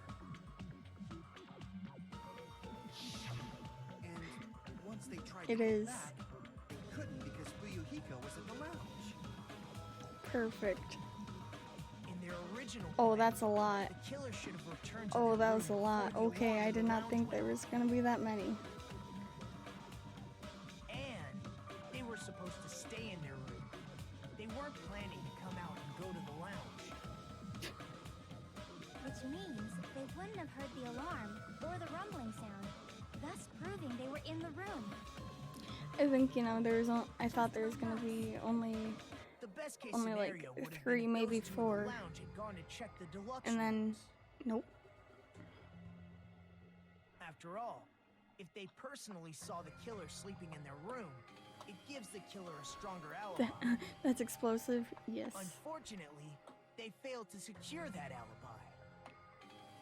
And once they tried It to is. get back, they couldn't because Fuyuhiko was in the lounge. Perfect. In their original Oh, plan, that's a lot. the killer should have returned to Oh, their that room was a lot. before the Okay, alarm I in did the not lounge think went there was gonna be that many. And they were supposed to stay in their room. They weren't planning to come out and go to the lounge. Which means they wouldn't have heard the alarm or the rumbling sound, thus proving they were in the room. I think, you know, I thought there was gonna be only, The best case Only, like, scenario would have 3, been if maybe those two in 4. the lounge had gone to check the deluxe and then, rooms. nope. After all, if they personally saw the killer sleeping in their room, it gives the killer a stronger alibi. That's explosive. Yes. Unfortunately, they failed to secure that alibi.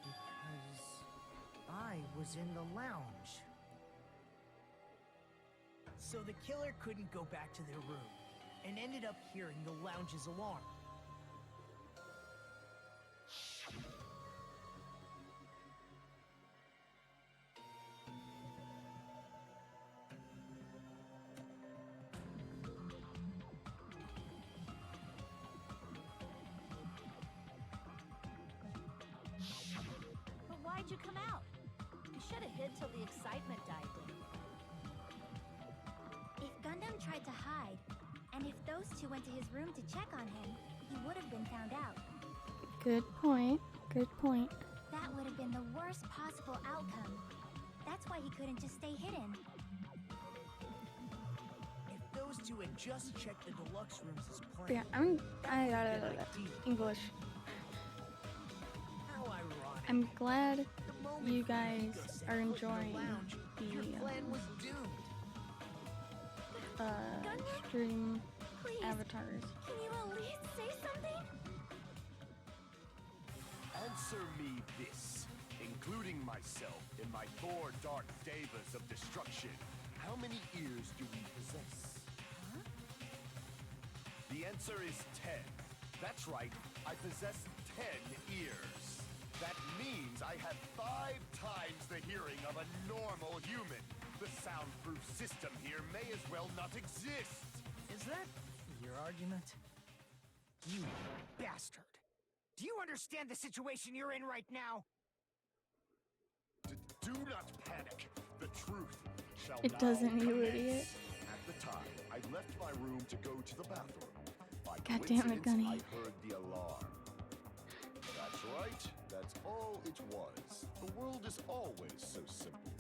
Because I was in the lounge. So the killer couldn't go back to their room, and ended up hearing the lounge's alarm. But why'd you come out? You should have hid till the excitement died down. If Gundam tried to hide, and if those two went to his room to check on him, he would have been found out. Good point. Good point. That would have been the worst possible outcome. That's why he couldn't just stay hidden. If those two had just checked the deluxe rooms as planned, Yeah, English. how ironic. I'm glad The moment you Fujiko guys set are foot in the enjoying lounge, your plan was doomed. the stream Please, avatars. can you at least say something? Answer me this, including myself in my four dark devas of destruction. How many ears do we possess? The answer is 10. That's right, I possess 10 ears. That means I have 5 times the hearing of a normal human. The soundproof system here may as well not exist. Is that your argument? You bastard! Do you understand the situation you're in right now? Do not panic. The truth shall It now doesn't, you commence. idiot. At the time, I left my room to go to the bathroom. By God damn it, coincidence, Gunny. I heard the alarm. That's right. That's all it was. The world is always so simple.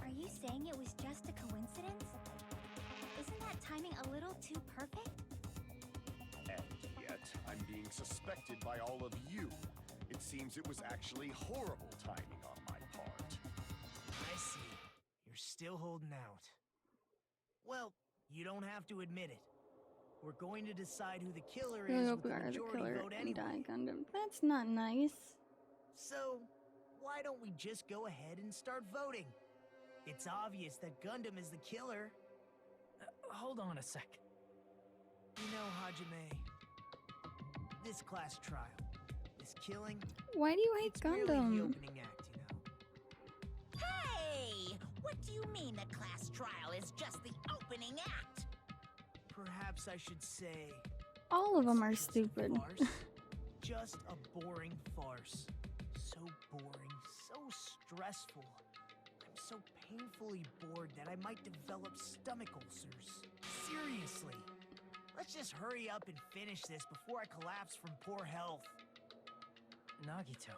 Are you saying it was just a coincidence? Isn't that timing a little too perfect? And yet, I'm being suspected by all of you. It seems it was actually horrible timing on my part. I see. You're still holding out. Well, you don't have to admit it. We're going to decide who the killer Really is hope with you the are the majority killer vote and anyway. die Gundam. That's not nice. So, why don't we just go ahead and start voting? It's obvious that Gundam is the killer. Hold on a sec. You know, Hajime, this class trial, this killing, Why do you hate it's really the Gundam? opening act, you know? Hey! What do you mean the class trial is just the opening act? Perhaps I should say... All of them are just a stupid. farce. Just a boring farce. So boring, so stressful. I'm so painfully bored that I might develop stomach ulcers. Seriously. Let's just hurry up and finish this before I collapse from poor health. Nagito,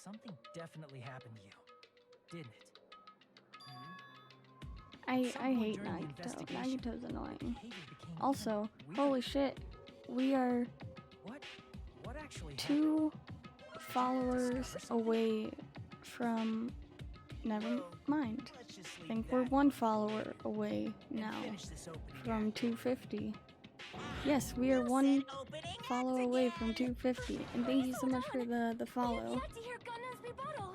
something definitely happened to you, didn't it? I hate during the Nagito. investigation, Nagito's annoying. Behavior became Also, kind of weird. holy shit, we are What actually happened? 2 followers away from. Never mind. Let's just I leave think that we're 1 follower away and now finish this opening from act. 250. Yes, we are You 1 said opening follow act away again. from 250. And thank you so much for the follow. Yet to hear Gundam's rebuttal.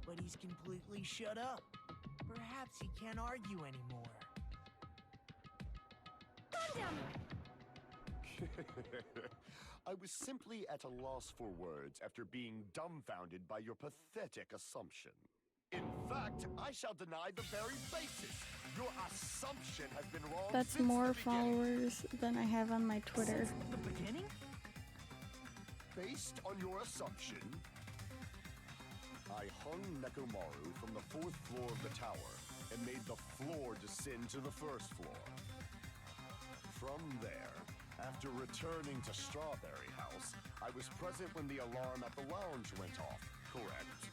But he's completely shut up. Perhaps he can't argue anymore. Gundam! I was simply at a loss for words after being dumbfounded by your pathetic assumption. In fact, I shall deny the very basis. Your assumption has been wrong That's since more the beginning. followers than I have on my Twitter. Since the beginning? Based on your assumption, I hung Nekomaru from the 4th floor of the tower and made the floor descend to the 1st floor. From there, after returning to Strawberry House, I was present when the alarm at the lounge went off, correct?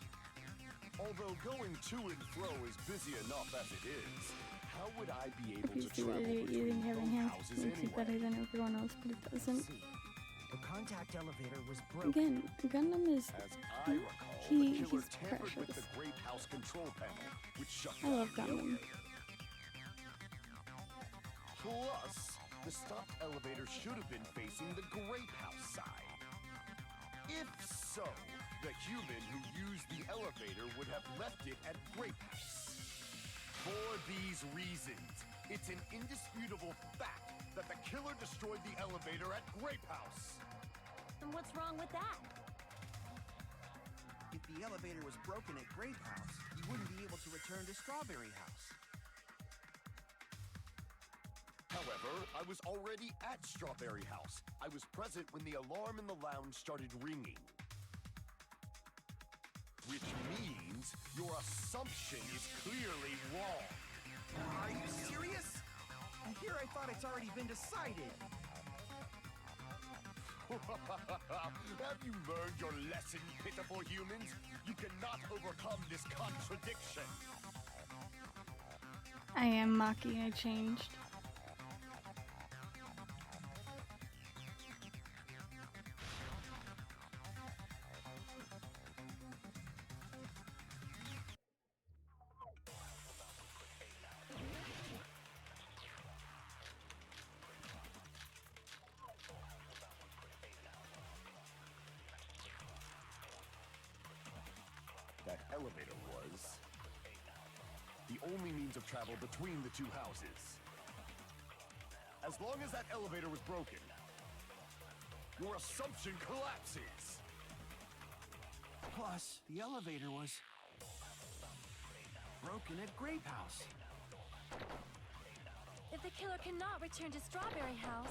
Although going to and fro is busy enough as it is, how would I be able You to stupid travel idiot, you between think having both hands houses makes you better anyway? than everyone else, but it doesn't. See, the contact elevator was broken. Again, Gundam is. As I recall, the He's killer tampered with precious. the Grape House control panel, which shut I love down the Gundam. elevator. Plus, the stopped elevator should have been facing the grape house side. If so, the human who used the elevator would have left it at grape house. For these reasons, it's an indisputable fact that the killer destroyed the elevator at grape house. And what's wrong with that? If the elevator was broken at Grape House, you wouldn't be able to return to Strawberry House. However, I was already at Strawberry House. I was present when the alarm in the lounge started ringing. Which means your assumption is clearly wrong. Are you serious? Here I thought it's already been decided. Have you learned your lesson, pitiful humans? You cannot overcome this contradiction. I am Maki, I changed. That elevator was the only means of travel between the two houses. As long as that elevator was broken, your assumption collapses. Plus, the elevator was broken at Grape House. If the killer cannot return to Strawberry House,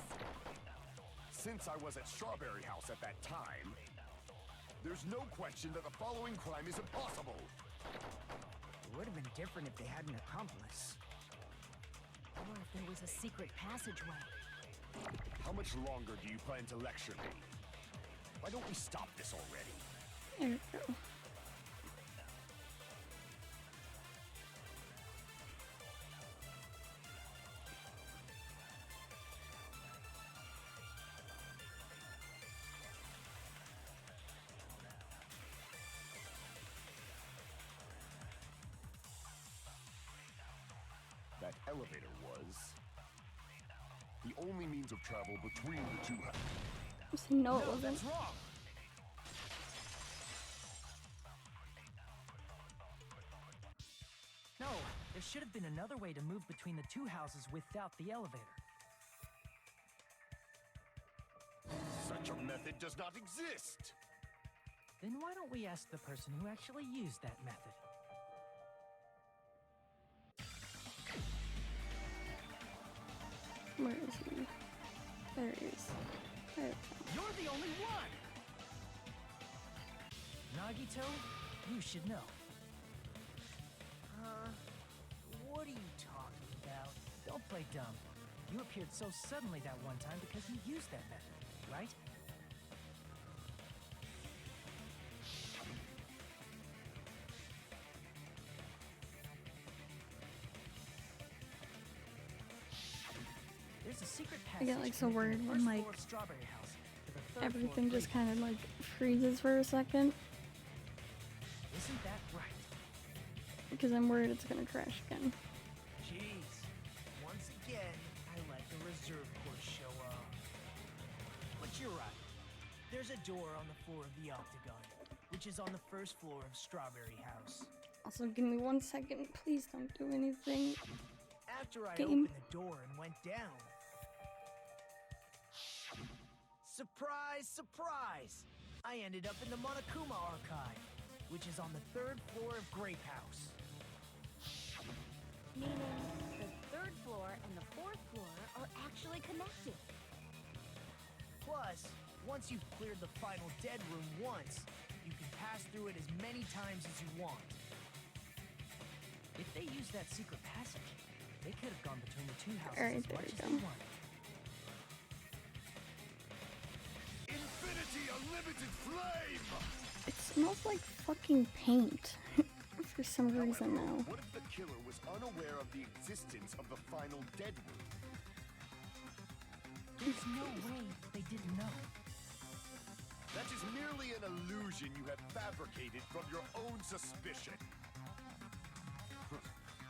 Since I was at Strawberry House at that time, there's no question that the following crime is impossible. It would have been different if they had an accomplice. Or if there was a secret passageway. How much longer do you plan to lecture me? Why don't we stop this already? There we go. That elevator was the only means of travel between the two houses. No, it wasn't. That's wrong! No, there should have been another way to move between the two houses without the elevator. Such a method does not exist. Then why don't we ask the person who actually used that method? Where is he? There he is. There. You're the only one! Nagito, you should know. What are you talking about? Don't play dumb. You appeared so suddenly that one time because you used that method, right? There's a secret I passage get like so connecting the worried when first like floor of Strawberry House to the third floor of everything just Grape kind of like freezes for a second House. Isn't that right? because I'm worried it's gonna crash again. Jeez. Once again, I let the reserve course show up. But you're right. There's a door on the floor of the Octagon, which is on the first floor of Strawberry House. Also, give me 1 second. Please don't do anything. After I Game. opened the door and went down. Surprise, surprise! I ended up in the Monokuma Archive, which is on the third floor of Grape House. meaning the third floor and the fourth floor are actually connected. Plus, once you've cleared the final dead room once, you can pass through it as many times as you want. If they used that secret passage, they could have gone between the two houses Alright, as there much we as go. they wanted. Infinity Unlimited Flame! It smells like fucking paint for some reason However, now. what if the killer was unaware of the existence of the final dead room? There's no way they didn't know. That is merely an illusion you have fabricated from your own suspicion.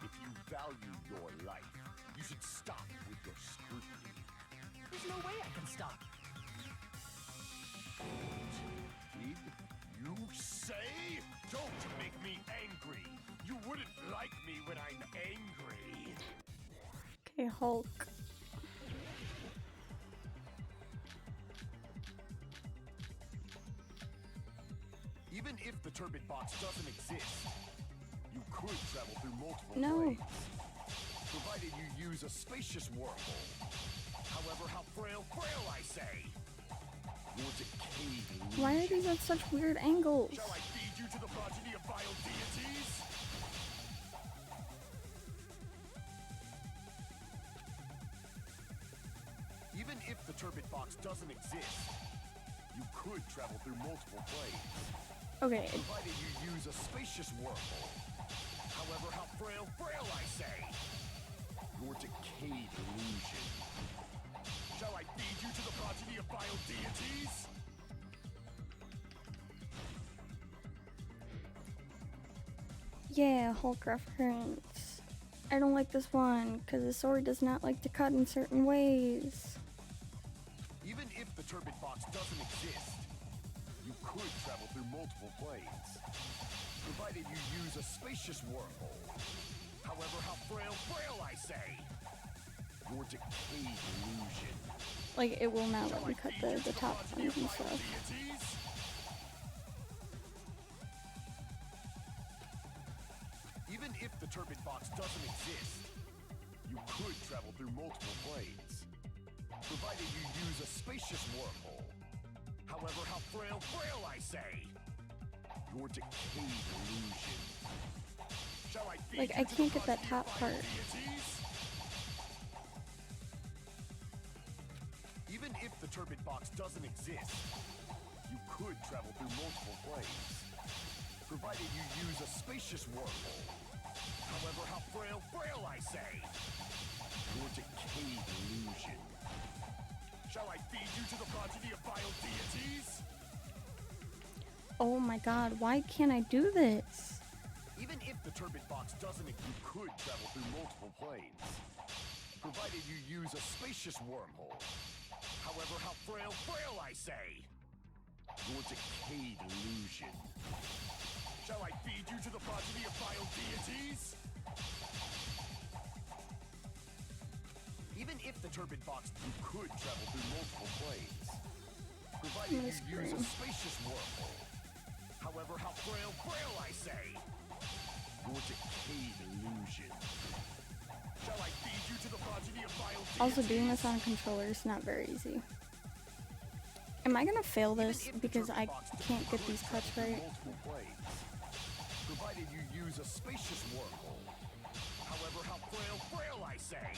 If you value your life, You should stop with your scrutiny. There's no way I can stop. Did you say? Don't make me angry. You wouldn't like me when I'm angry. Okay, Hulk. Even if the turbid box doesn't exist, you could travel through multiple No. planes. Provided you use a spacious wormhole. However, how frail, I say. Your decayed illusion. Why are these at such weird angles? Shall I feed you to the progeny of vile deities? Even if the turbid box doesn't exist, you could travel through multiple planes. Okay, Provided you use a spacious wormhole. However, how frail, I say. Your decayed illusion. Shall I feed you to the progeny of vile deities? yeah, Hulk reference. I don't like this one because the sword does not like to cut in certain ways. Even if the turbid box doesn't exist, you could travel through multiple planes. Provided you use a spacious wormhole. However, how frail, I say. Your decayed illusion. Like, it will not let Shall me I cut feed you the to top progeny ones of and vile stuff. deities? Even if the turbid box doesn't exist, you could travel through multiple planes. Provided you use a spacious wormhole. However, how frail, I say. Your decayed illusion. Shall I feed Like, you I to the can't get that progeny of top vile part. deities? Even if the turbid box doesn't exist, you could travel through multiple planes. Provided you use a spacious wormhole. However, how frail, I say. Your decayed illusion. Shall I feed you to the progeny of vile deities? Oh my god, why can't I do this? Even if the turbid box doesn't, you could travel through multiple planes. Provided you use a spacious wormhole. However, how frail, I say. Your decayed illusion. Shall I feed you to the progeny of vile deities? Even if the turbid box, you could travel through multiple planes. Provided I'm you gonna use a scream. spacious wormhole. However, how frail, I say. Your decayed illusion. Shall I feed you to the progeny of vile deities? Also, doing this on a controller is not very easy. Am I gonna fail this Even if the because turbid I box can't get could these cuts travel through right? multiple planes. Provided you use a spacious wormhole. However, how frail, I say.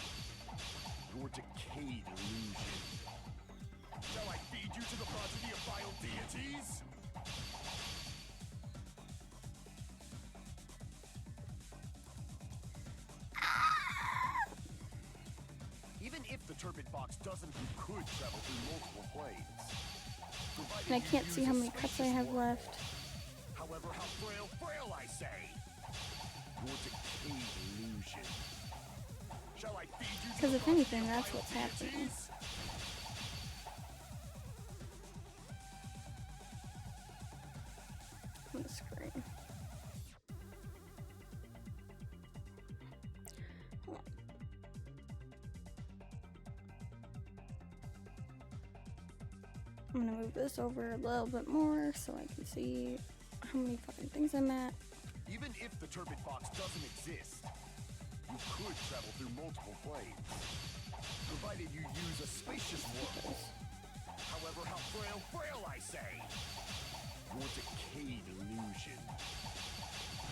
Your decayed illusion. Shall I feed you to the progeny of vile deities? Even if the turbid box doesn't, you could travel through multiple planes. Provided And I you can't use see a how many cuts I spacious have wormhole. left. However, how frail, I say. Your decayed illusion. Shall I feed you to Because the if progeny anything, of that's vile what's happening. deities? I'm gonna scream. Hold on. I'm gonna move this over a little bit more so I can see how many fucking things I'm at. Even if the turbid box doesn't exist, you could travel through multiple planes. Provided you use a spacious wormhole. However, how frail, I say. Your decayed illusion.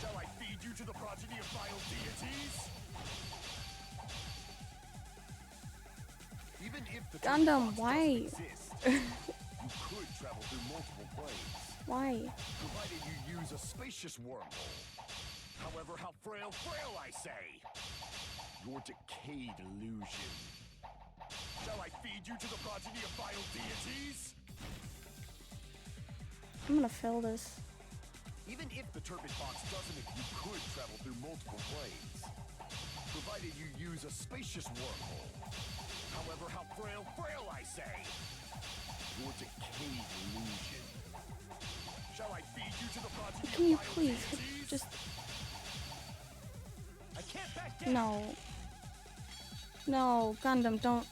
Shall I feed you to the progeny of vile deities? Even if the turbid Gundam, box why? doesn't exist, you could travel through multiple planes. Why? Provided you use a spacious wormhole. However, how frail, I say. Your decayed illusion. Shall I feed you to the progeny of vile deities? I'm gonna fail this. Even if the turbid box doesn't, you could travel through multiple planes. Provided you use a spacious wormhole. However, how frail, I say. Your decayed illusion. Shall I feed you to the progeny Can you of vile please deities? just I can't back down. no. No, Gundam, don't.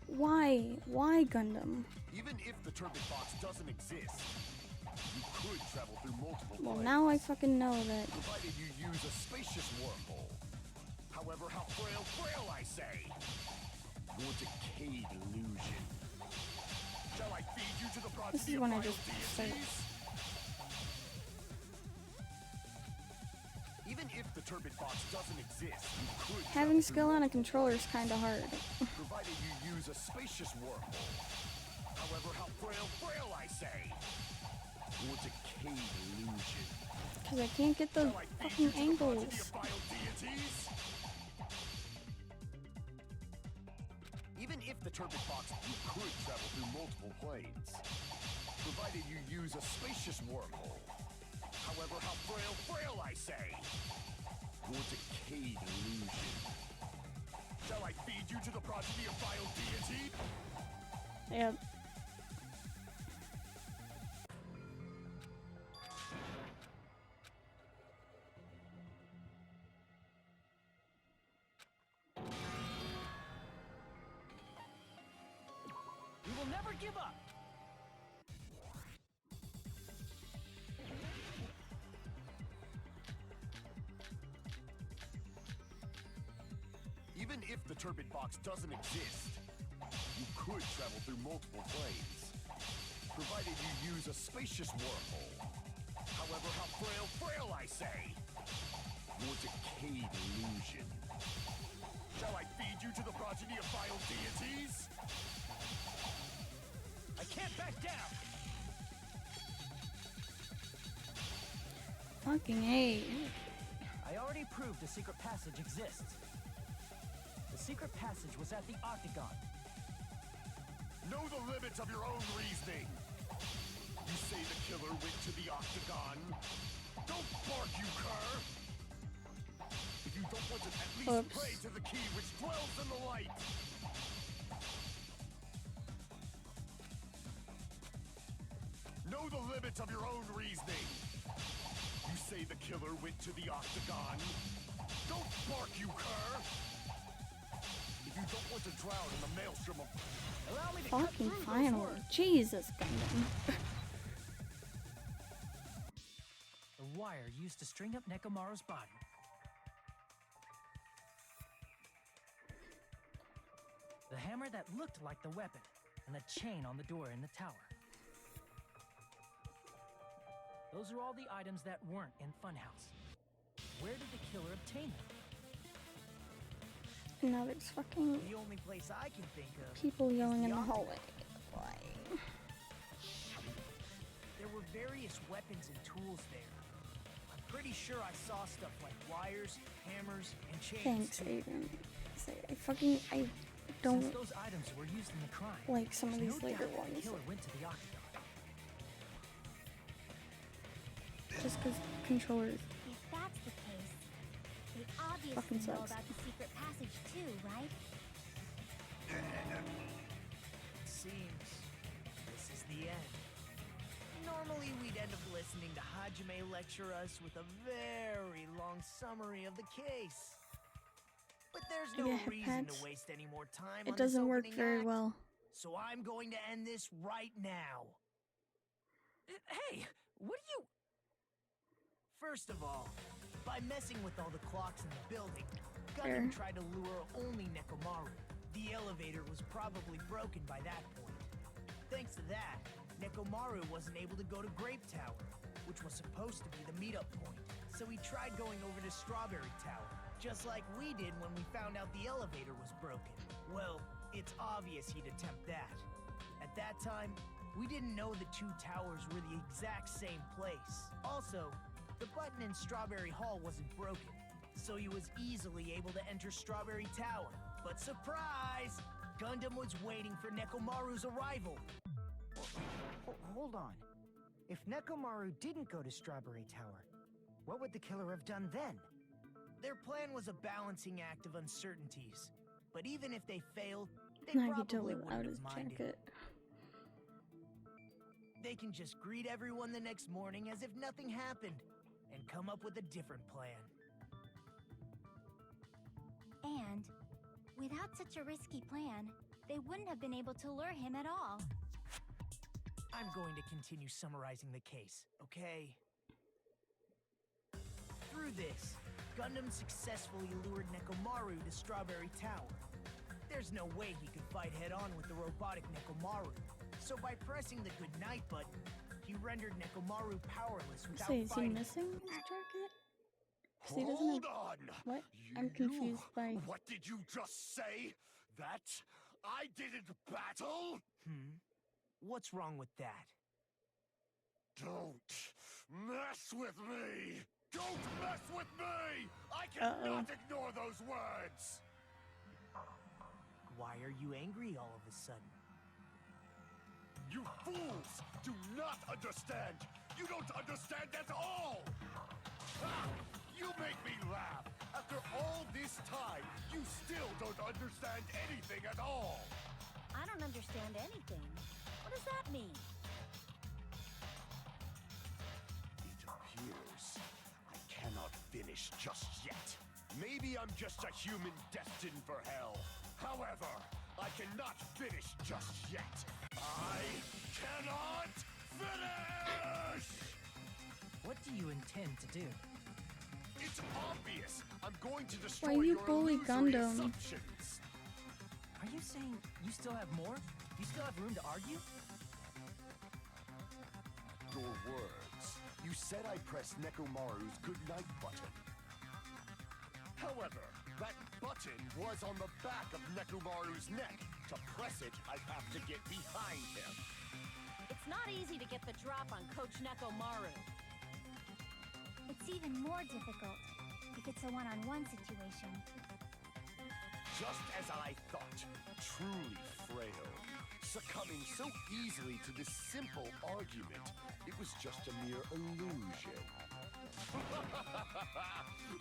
Why? Why, Gundam? Even if the turbid box doesn't exist, you could travel through multiple Well, planes. now I fucking know that. Provided you use a spacious wormhole. However, how frail, I say. Your decayed illusion. Shall I feed you to the progeny This is of when I vile just start. deities? Even if the turbid box doesn't exist, you could Having travel skill through on a controller is kind of hard. provided you use a spacious wormhole. However, how frail, I say. Your decayed illusion. Because I can't get the Shall I feed you fucking to the progeny angles. of vile deities? Even if the turbid box, you could travel through multiple planes. Provided you use a spacious wormhole. However, how frail, I say. Your decayed illusion. Shall I feed you to the progeny of vile deity? Yep. We will never give up. Even if the turbid box doesn't exist, you could travel through multiple planes. Provided you use a spacious wormhole. However, how frail, I say. Your decayed illusion. Shall I feed you to the progeny of vile deities? I can't back down. Fucking A. I already proved a secret passage exists. The secret passage was at the Octagon. Know the limits of your own reasoning. You say the killer went to the Octagon. Don't bark, you cur! If you don't want to at least Oops. pray to the key which dwells in the light. Know the limits of your own reasoning. You say the killer went to the Octagon. Don't bark, you cur! If you don't want to drown in the maelstrom of... Allow me to cut Fucking through those finally. words. Jesus, Gundam. The wire used to string up Nekomaru's body. The hammer that looked like the weapon, and the chain on the door in the tower. Those are all the items that weren't in Funhouse. Where did the killer obtain them? And now there's fucking The only place I can think of. people yelling in the Octagon. hallway. Why? There were various weapons and tools there. I'm pretty sure I saw stuff like wires, hammers, and chains. Thanks, too. Aiden. I don't Since those items were used in the crime, like some of there's these no later doubt the ones. killer went to the Octagon. Just because controllers. If that's the case, they obviously Fucking know sucks. about the secret passage too, right? Seems this is the end. Normally we'd end up listening to Hajime lecture us with a very long summary of the case. But there's no Yeah, reason Pats. to waste any more time on It this doesn't work opening very act, well. So I'm going to end this right now. Hey, what are you... First of all, by messing with all the clocks in the building, Fair. Gundam tried to lure only Nekomaru. The elevator was probably broken by that point. Thanks to that, Nekomaru wasn't able to go to Grape Tower, which was supposed to be the meetup point. So he tried going over to Strawberry Tower, just like we did when we found out the elevator was broken. Well, it's obvious he'd attempt that. At that time, we didn't know the two towers were the exact same place. Also, the button in Strawberry Hall wasn't broken. so he was easily able to enter Strawberry Tower. But surprise! Gundam was waiting for Nekomaru's arrival. Hold on. If Nekomaru didn't go to Strawberry Tower, what would the killer have done then? Their plan was a balancing act of uncertainties. But even if they failed, they Nagito probably without wouldn't his have minded. jacket. They can just greet everyone the next morning as if nothing happened and come up with a different plan. And without such a risky plan, they wouldn't have been able to lure him at all. I'm going to continue summarizing the case, okay? Through this, Gundam successfully lured Nekomaru to Strawberry Tower. There's no way he could fight head-on with the robotic Nekomaru, so by pressing the goodnight button, he rendered Nekomaru powerless without Say, is he fighting. missing his jacket? 'Cause he doesn't Hold have... on! What? I'm confused by... What did you just say? That I didn't battle? What's wrong with that? Don't mess with me! Don't mess with me! I cannot ignore those words! Why are you angry all of a sudden? You fools do not understand! You don't understand at all! Ah, you make me laugh! After all this time, you still don't understand anything at all! I don't understand anything. What does that mean? It appears I cannot finish just yet. Maybe I'm just a human destined for hell. However, I cannot finish just yet. I cannot finish! What do you intend to do? It's obvious. I'm going to destroy Why you your bully illusory Gundam? assumptions. Are you saying you still have more? You still have room to argue? Your words. You said I pressed Nekomaru's goodnight button. However, that button was on the back of Nekomaru's neck. To press it, I have to get behind him. It's not easy to get the drop on Coach Nekomaru. It's even more difficult if it's a one-on-one situation. Just as I thought, truly frail, succumbing so easily to this simple argument, it was just a mere illusion.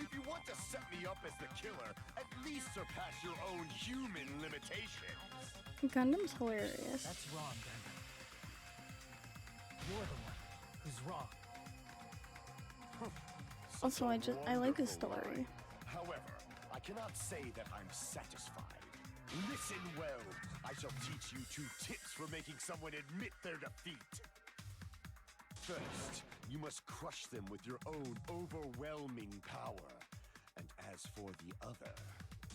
If you want to set me up as the killer, at least surpass your own human limitations. Gundam's hilarious. That's wrong, Gundam. You're the one who's wrong. Also, I like his story. Lie. However, I cannot say that I'm satisfied. Listen well. I shall teach you 2 tips for making someone admit their defeat. First, you must crush them with your own overwhelming power. And as for the other,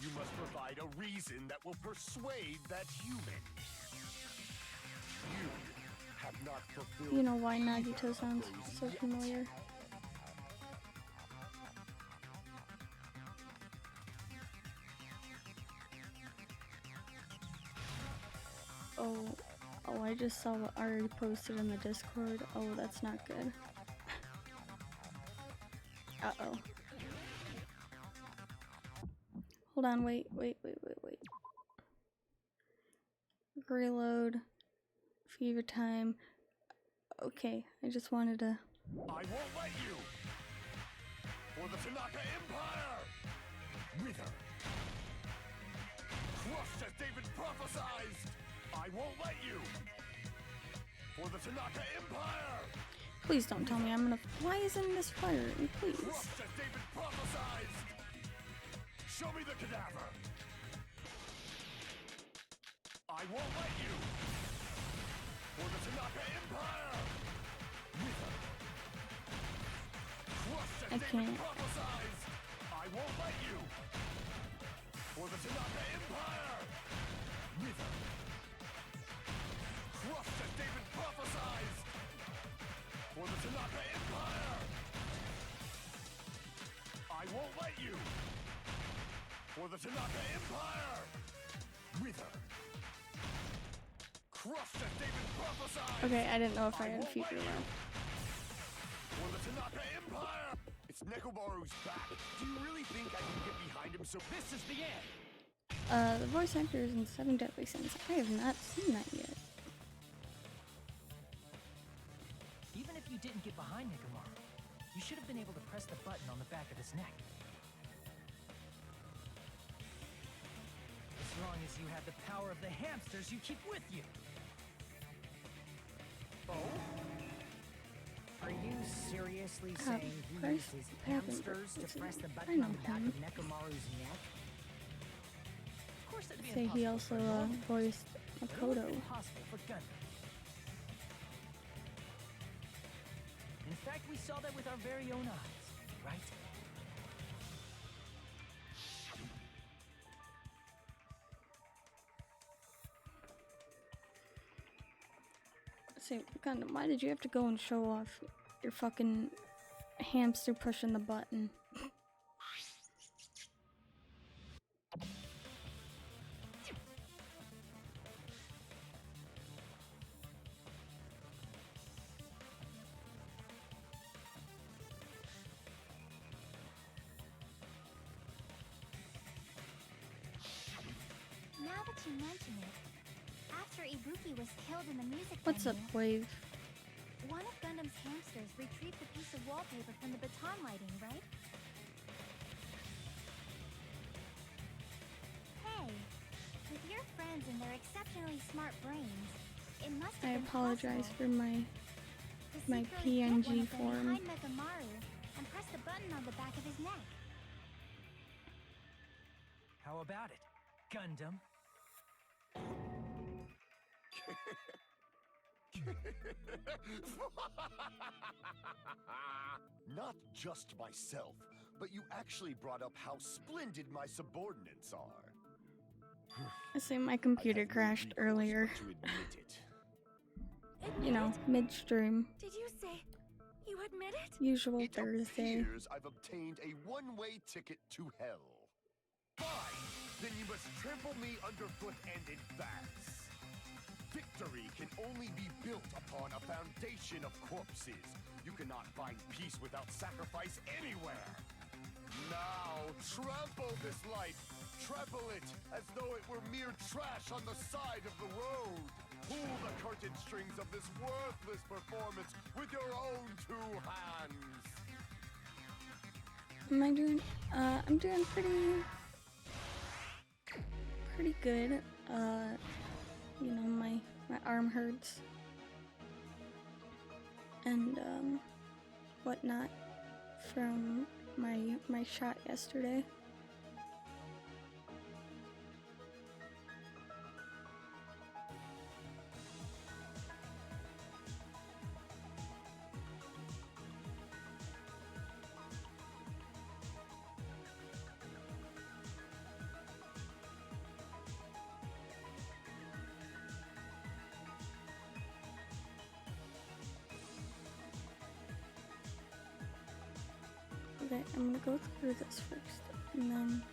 you must provide a reason that will persuade that human. You have not fulfilled. You know why either Nagito of sounds those so yet. familiar? Oh, I just saw what Ari posted in the Discord. Oh, that's not good. Uh-oh. Hold on, wait. Reload. Fever time. Okay, I just wanted to... I won't let you! For the Tanaka Empire! Wither! Crushed as David prophesied! I won't let you! For the Tanaka Empire! Please don't tell me I'm gonna... Why isn't this firing? Please. Crushed as David prophesied! Show me the cadaver! I won't let you! For the Tanaka Empire! Wither! Crushed as I David can't. prophesied! I won't let you! For the Tanaka Empire! Wither! Crushed as David prophesied! For the Tanaka Empire! I won't let you! For the Tanaka Empire! Wither! Crushed as David prophesied! Okay, I didn't know if I had won't fever let you. left. For the Tanaka Empire! It's Nekomaru's back. Do you really think I can get behind him so this is the end? The voice actor is in Seven Deadly Sins. I have not seen that yet. Even if you didn't get behind Nekomaru, you should have been able to press the button on the back of his neck. As long as you have the power of the hamsters you keep with you. Oh? Are you seriously Oh, saying he Christ, used his I haven't hamsters to listened. press the I button know on the back him. of Nekomaru's neck? Of course, it'd be Say he impossible also for a normal person, voiced but it would Makoto. be possible for Gundam. In fact, we saw that with our very own eyes, right? Say, Gundam, why did you have to go and show off your fucking hamster pushing the button? Now that you mention it, after Ibuki was killed in the music What's up, venue, Wave? one of Gundam's hamsters retrieved a piece of wallpaper from the baton lighting, right? Hey, with your friends and their exceptionally smart brains, it must have I been apologize possible for my to my secretly get one PNG of them form. behind Mekamaru and press the button on the back of his neck. How about it, Gundam? Not just myself, but you actually brought up how splendid my subordinates are. I say my computer I have no crashed recourse earlier. but to admit it. You know, midstream. Did you say you admit it? Usual It Thursday. appears I've obtained a one-way ticket to hell. Fine, then you must trample me underfoot and advance. Victory can only be built upon a foundation of corpses. You cannot find peace without sacrifice anywhere. Now, trample this life. Trample it as though it were mere trash on the side of the road. Pull the curtain strings of this worthless performance with your own two hands. Am I doing? I'm doing pretty good. You know, my arm hurts and whatnot from my shot yesterday. Okay, I'm gonna go through this first, and then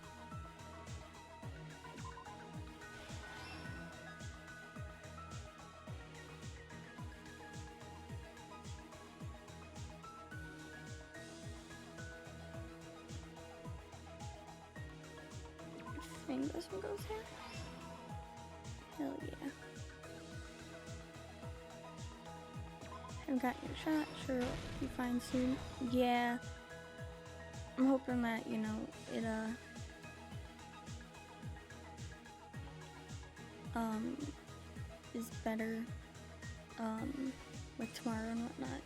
I think this one goes here. Hell yeah. Haven't gotten your shot, sure it'll be fine soon. Yeah. I'm hoping that, you know, it is better like tomorrow and whatnot.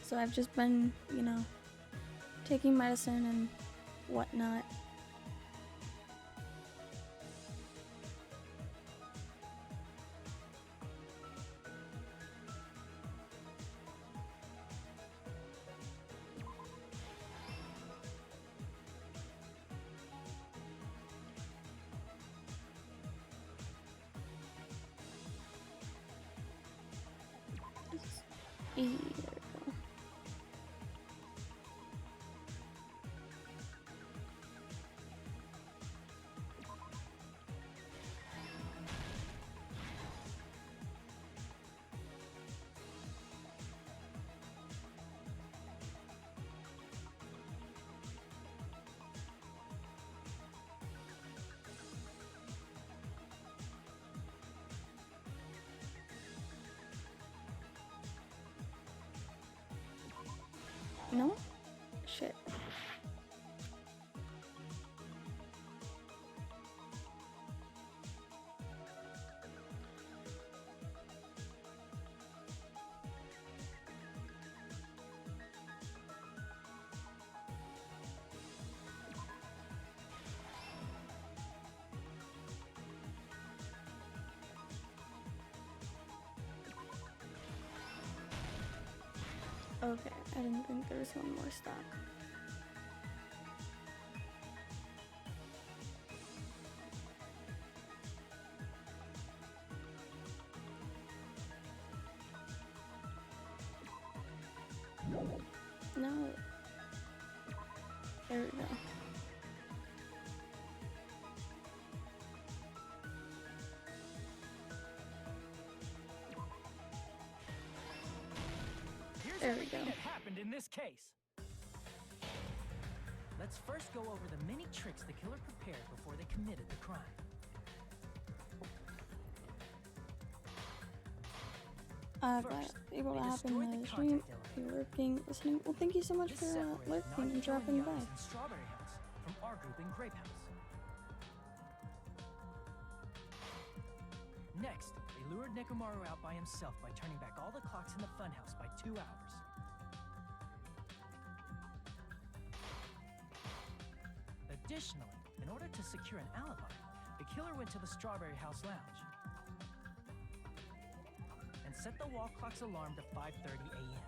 So I've just been, you know, taking medicine and whatnot. There we go. No? Shit. Okay, I didn't think there was one more stock. No. There we go. There we go. That happened in this case. Let's first go over the many tricks the killer prepared before they committed the crime. Glad able to happen in the stream. If you're lurking, listening. Well, thank you so much for lurking and dropping by. In Strawberry House from our group in Grape House. Next, they lured Nekomaru out by himself by turning back all the clocks in the funhouse by 2 hours. Additionally, in order to secure an alibi, the killer went to the Strawberry House lounge and set the wall clock's alarm to 5:30 a.m.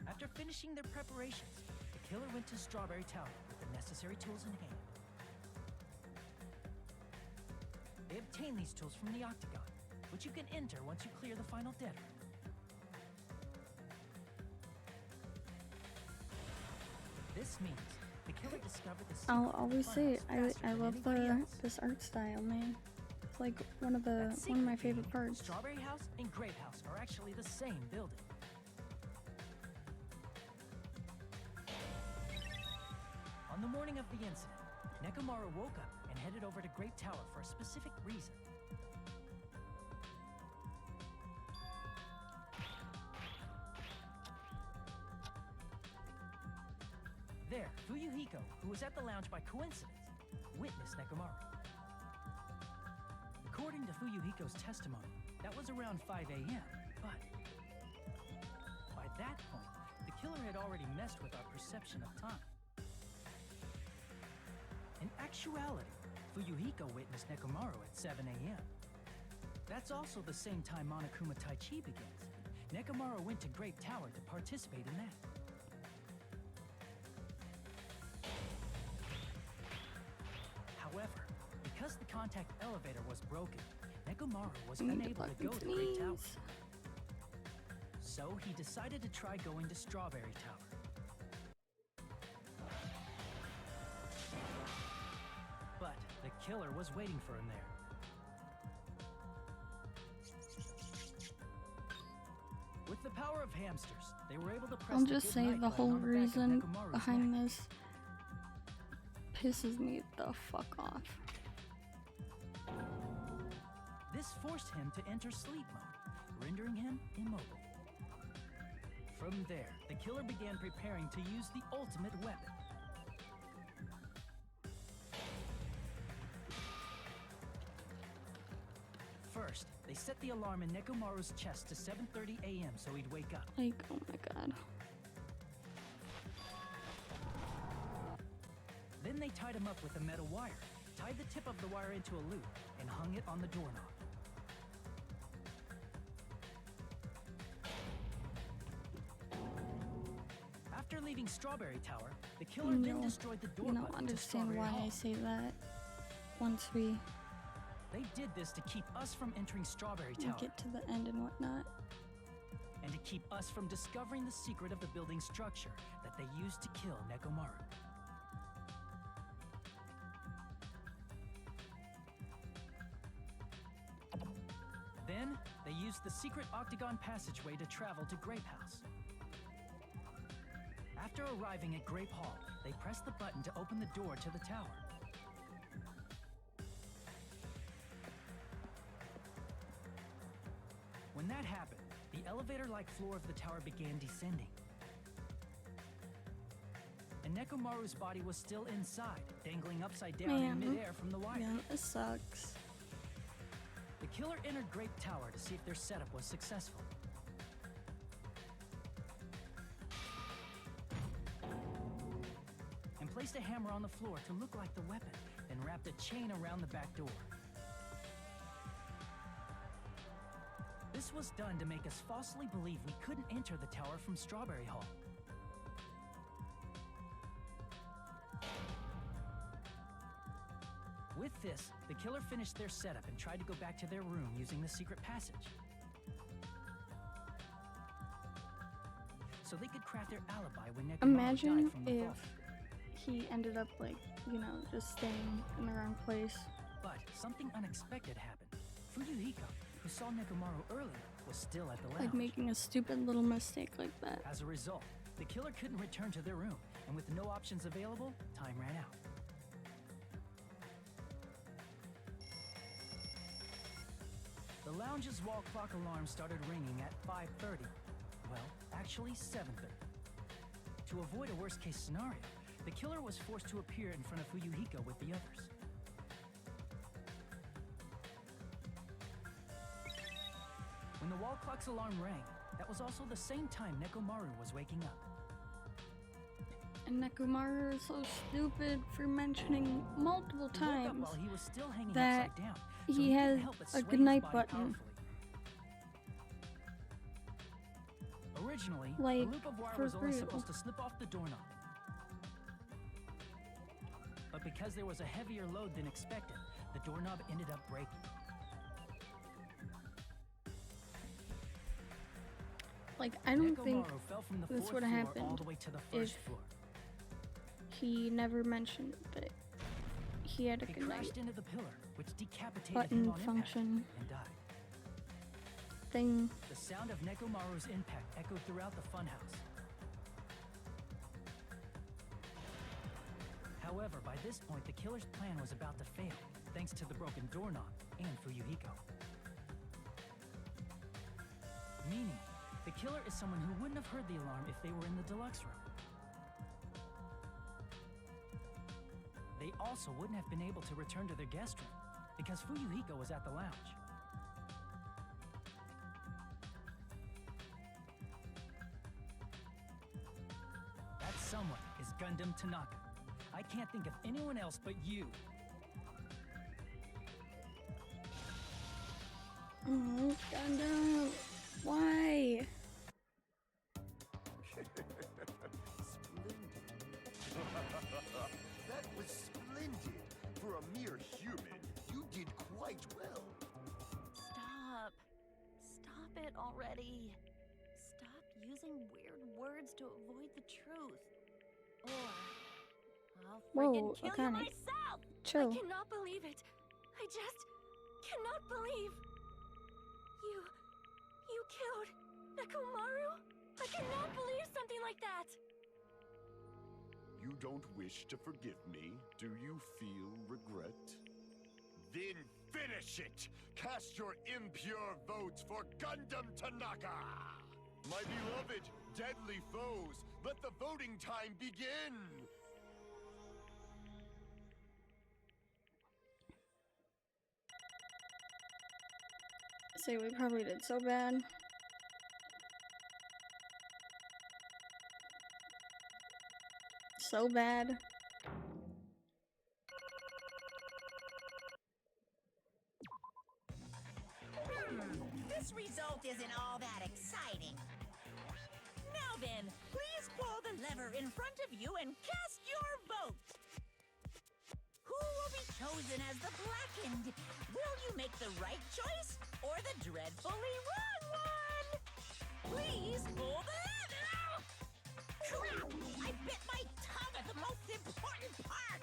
After finishing their preparations, the killer went to Strawberry Tower with the necessary tools in hand. They obtained these tools from the octagon, which you can enter once you clear the final dead room. This means the killer discovered the I'll secret always of say it. funhouse faster I than love anybody else. this art style, man. It's like one of That my secret favorite being parts. Strawberry House and Grape House are actually the same building. On the morning of the incident, Nekomaru woke up and headed over to Grape Tower for a specific reason. There, Fuyuhiko, who was at the lounge by coincidence, witnessed Nekomaru. According to Fuyuhiko's testimony, that was around 5 a.m., but by that point, the killer had already messed with our perception of time. In actuality, Fuyuhiko witnessed Nekomaru at 7 a.m. That's also the same time Monokuma Tai Chi begins. Nekomaru went to Grape Tower to participate in that. However, because the contact elevator was broken, Nekomaru was I need to unable to fucking go to Great Tower. sneeze. So he decided to try going to Strawberry Tower. But the killer was waiting for him there. With the power of hamsters, they were able to press I'll the just good say night the button whole on the back of reason Nekomaru's behind neck. this pisses me the fuck off. This forced him to enter sleep mode, rendering him immobile. From there, the killer began preparing to use the ultimate weapon. First, they set the alarm in Nekomaru's chest to 7:30 a.m. so he'd wake up. Like, oh my god. Then they tied him up with a metal wire, tied the tip of the wire into a loop, and hung it on the doorknob. After leaving Strawberry Tower, the killer then destroyed the door You know, button to understand Strawberry why Hall. I say that once we They did this to keep us from entering Strawberry Tower, get to the end and whatnot. and to keep us from discovering the secret of the building structure that they used to kill Nekomaru. Then, they used the secret octagon passageway to travel to Grape House. After arriving at Grape Hall, they pressed the button to open the door to the tower. When that happened, the elevator-like floor of the tower began descending. And Nekomaru's body was still inside, dangling upside down in midair from the wire. Yeah, it sucks. The killer entered Grape Tower to see if their setup was successful. And placed a hammer on the floor to look like the weapon, then wrapped a chain around the back door. This was done to make us falsely believe we couldn't enter the tower from Strawberry Hall. With this, the killer finished their setup and tried to go back to their room using the secret passage. So they could craft their alibi when Nekomaru Imagine died from the if vault. he ended up like, you know, just staying in the wrong place. But something unexpected happened. Fuyuhiko, who saw Nekomaru earlier, was still at the lounge. Like making a stupid little mistake like that. As a result, the killer couldn't return to their room, and with no options available, time ran out. The lounge's wall clock alarm started ringing at 5:30. Well, actually 7:30. To avoid a worst-case scenario, the killer was forced to appear in front of Fuyuhiko with the others. When the wall clock's alarm rang, that was also the same time Nekomaru was waking up. And Nekomaru is so stupid for mentioning multiple He woke up times while he was still hanging that upside down, so he couldn't has help but a sway good his night body button. powerfully. Originally, Like, a loop of wire for was only real. supposed to slip off the doorknob. But because there was a heavier load than expected, the doorknob ended up breaking. Like, I don't think Nekomaru fell from the this fourth would have floor all happened the way to the first if floor. he never mentioned that he had a He good night crashed into the pillar, which decapitated him button on impact function and died. thing. The sound of Nekomaru's impact echoed throughout the funhouse. However, by this point, the killer's plan was about to fail, thanks to the broken doorknob and Fuyuhiko. Meaning, the killer is someone who wouldn't have heard the alarm if they were in the deluxe room. They also wouldn't have been able to return to their guest room, because Fuyuhiko was at the lounge. That someone is Gundam Tanaka. I can't think of anyone else but you. Oh, Gundam. Why? That was splendid. For a mere human, you did quite well. Stop. Stop it already. Stop using weird words to avoid the truth. Or I'll freaking Whoa, kill you Akane. myself! Chill. I cannot believe it. I just cannot believe. You killed Nekomaru? I cannot believe something like that. You don't wish to forgive me? Do you feel regret? Then finish it! Cast your impure votes for Gundam Tanaka! My beloved, deadly foes, let the voting time begin! Say we probably did so bad. So bad. This result isn't all that exciting. Now then, please pull the lever in front of you and cast your vote. Who will be chosen as the blackened? Will you make the right choice or the dreadfully wrong one? Please pull the lever! Crap! I bit my tongue at the most important part!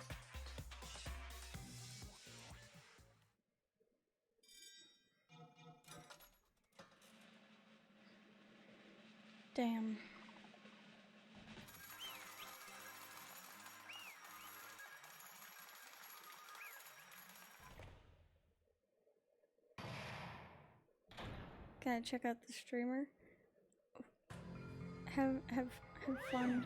Damn. Gotta check out the streamer. Have fun.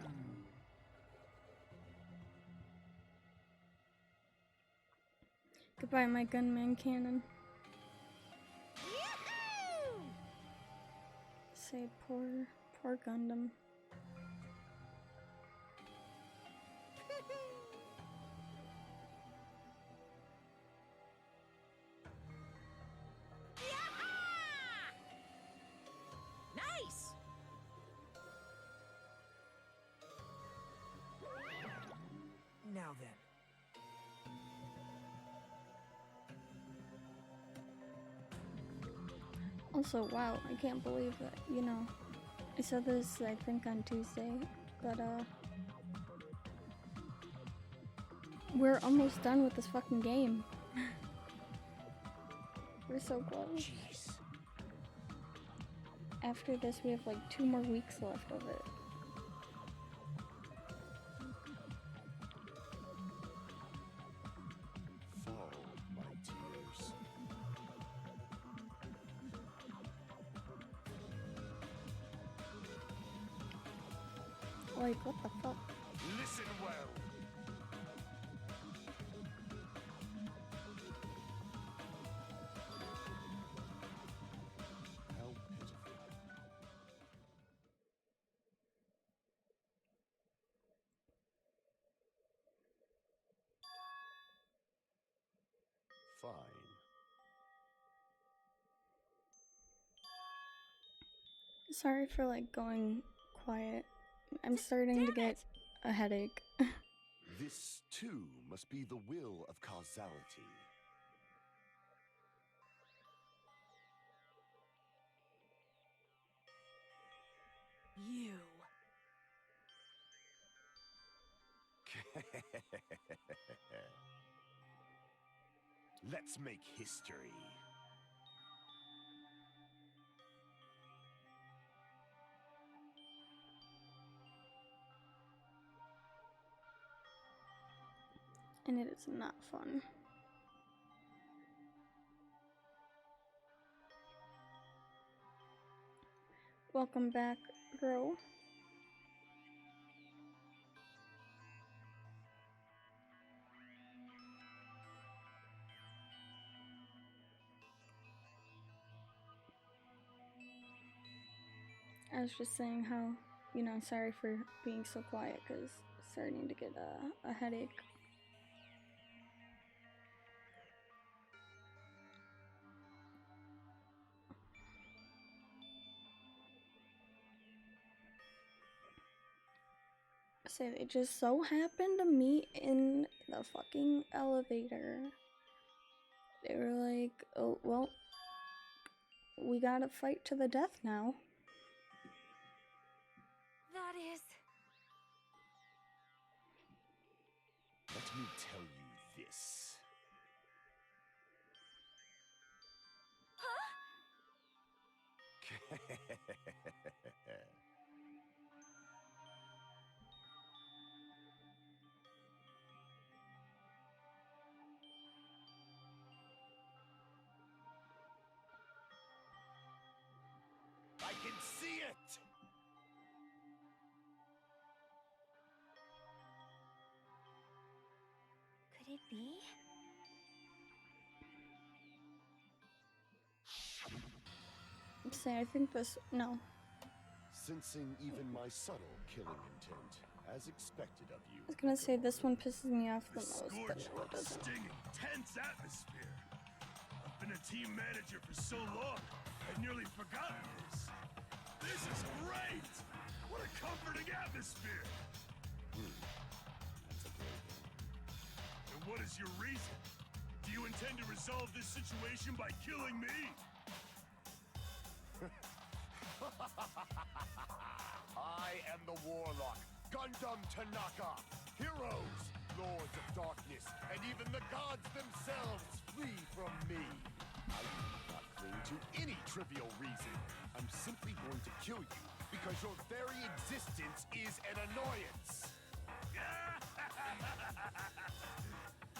Goodbye, my gunman cannon. Yahoo! Say poor Gundam. Nice! Now then. Also, wow, I can't believe that, you know, I said this, I think, on Tuesday, but, we're almost done with this fucking game. We're so close. Jeez. After this, we have, like, 2 more weeks left of it. Fall, my tears. Like, what the fuck? Listen well. How pitiful. Fine. Sorry for, like, going quiet. I'm starting to get a headache. This, too, must be the will of causality. You. Let's make history. And it is not fun. Welcome back, girl. I was just saying how, you know, sorry for being so quiet because starting to get a headache. Say they just so happened to meet in the fucking elevator. They were like, oh, well, we gotta fight to the death now. That is... Let me tell you this. I can see it! Could it be? Say, I think this, no. Sensing even my subtle killing intent, as expected of you. I was gonna say this one pisses me off the most, but Scorch, no, it doesn't. stinging, tense atmosphere. I've been a team manager for so long, I'd nearly forgotten this. This is great! What a comforting atmosphere! That's a great one. And what is your reason? Do you intend to resolve this situation by killing me? I am the Warlock, Gundam Tanaka. Heroes, Lords of Darkness, and even the gods themselves flee from me. I do not cling to any trivial reason. I'm simply going to kill you because your very existence is an annoyance.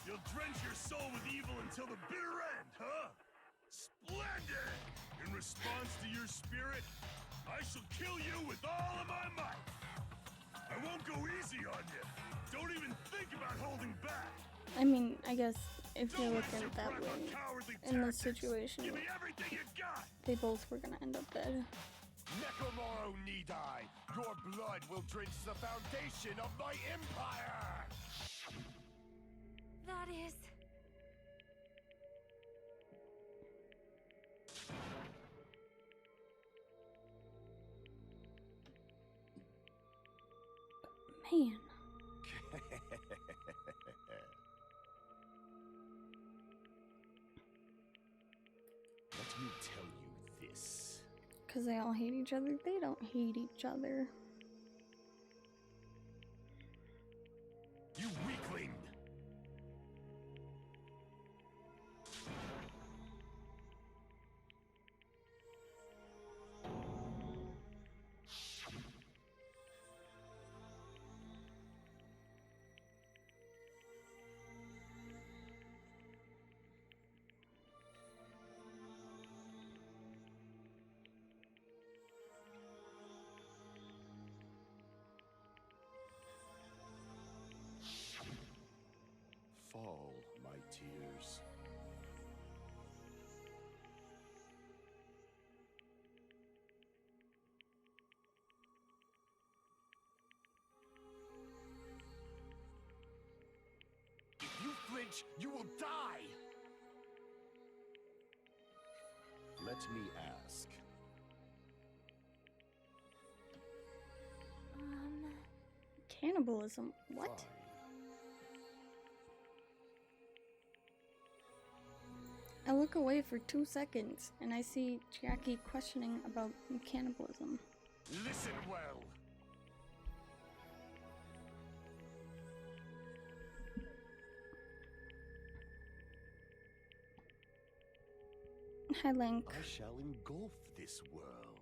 You'll drench your soul with evil until the bitter end, huh? Splendid! In response to your spirit, I shall kill you with all of my might. I won't go easy on you. Don't even think about holding back. I mean, I guess if you Don't look waste at your it that breath on way, cowardly in this tactics. situation, Give me everything you got. they both were gonna end up dead. Nekomaru need I. Your blood will drench the foundation of my empire! That is... Man, Let me tell you this. because they all hate each other, they don't hate each other. You weakling! Fall, my tears. If you flinch, you will die! Let me ask. Cannibalism? What? Fine. I look away for 2 seconds and I see Jackie questioning about cannibalism. Listen well. Hi, Link. I shall engulf this world.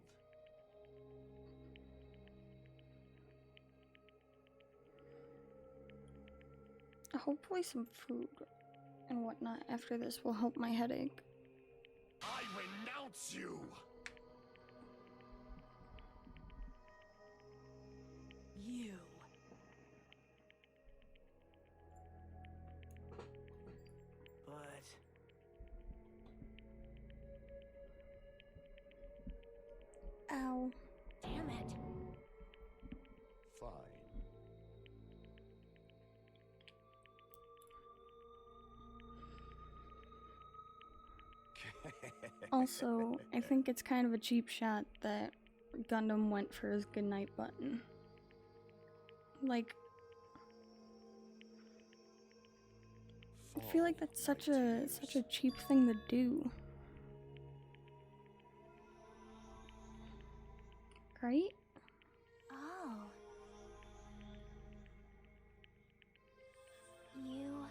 Hopefully some food and whatnot after this will help my headache. I renounce you! You. But Ow. Damn it. Fine. Also, I think it's kind of a cheap shot that Gundam went for his goodnight button. Like, I feel like that's such a cheap thing to do. Right? Oh. You...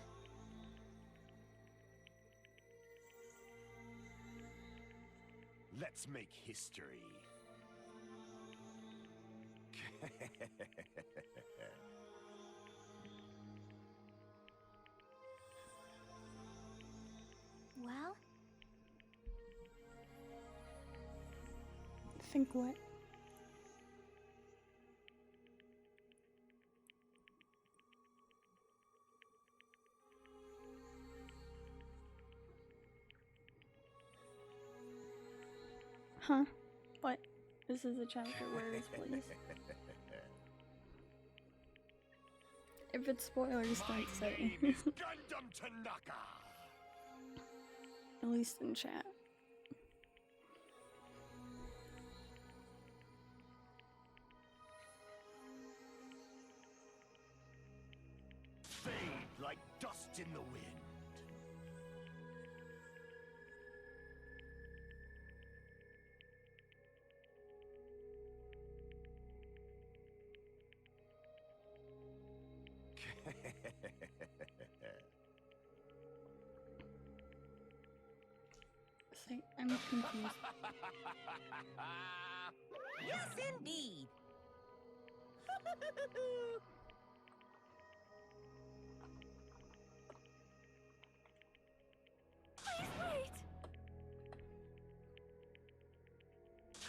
Let's make history. well? Think what? Huh? What? This is a chapter, words, please. If it's spoilers, My don't say. name is Gundam Tanaka. At least in chat. Fade like dust in the wind. Say, I'm confused. Yes, indeed. Please wait!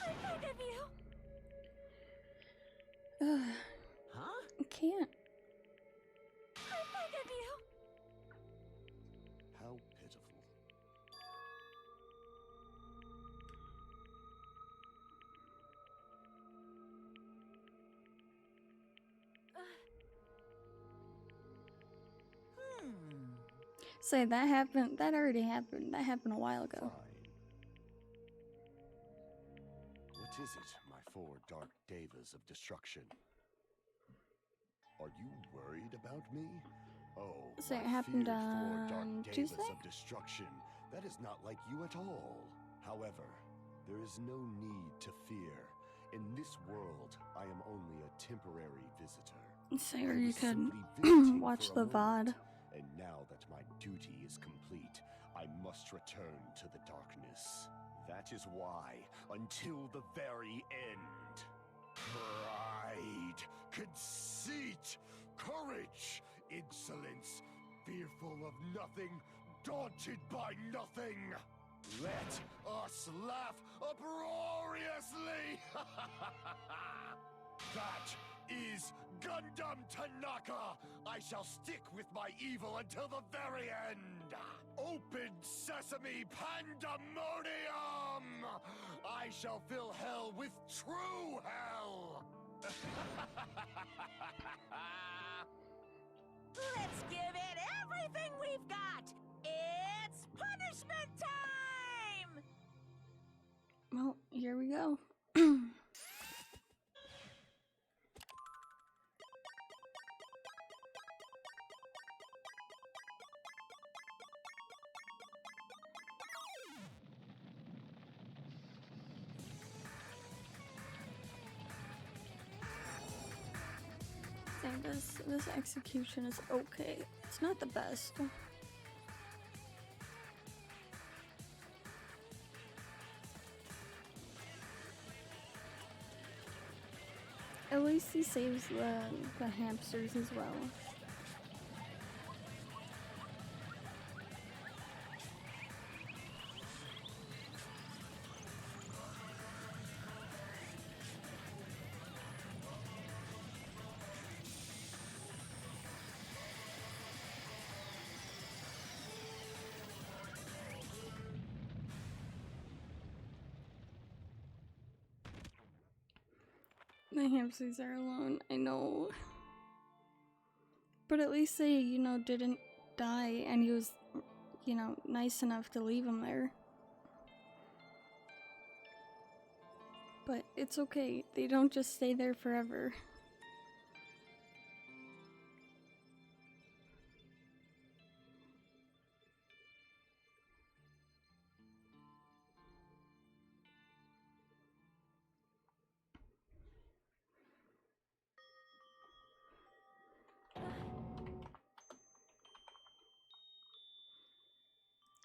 I beg of you! Huh? I can't. I beg of you. How pitiful. Say that happened. That already happened. That happened a while ago. Fine. What is it, my four dark devas of destruction? Are you worried about me? Oh, So it my happened feared four dark on devas Tuesday? of destruction. That is not like you at all. However, there is no need to fear. In this world, I am only a temporary visitor. So I or you was could simply visiting watch for a the VOD. moment, and now that my duty is complete, I must return to the darkness. That is why, until the very end, pride, conceit, courage, insolence, fearful of nothing, daunted by nothing. Let us laugh uproariously! That is Gundam Tanaka! I shall stick with my evil until the very end! Open sesame pandemonium! I shall fill hell with true hell! Let's give it everything we've got! It's punishment time! Well, here we go. Saying this execution is okay. It's not the best. At least he saves the hamsters as well. The hamsters are alone, I know. But at least they, didn't die and he was, nice enough to leave them there. But it's okay, they don't just stay there forever.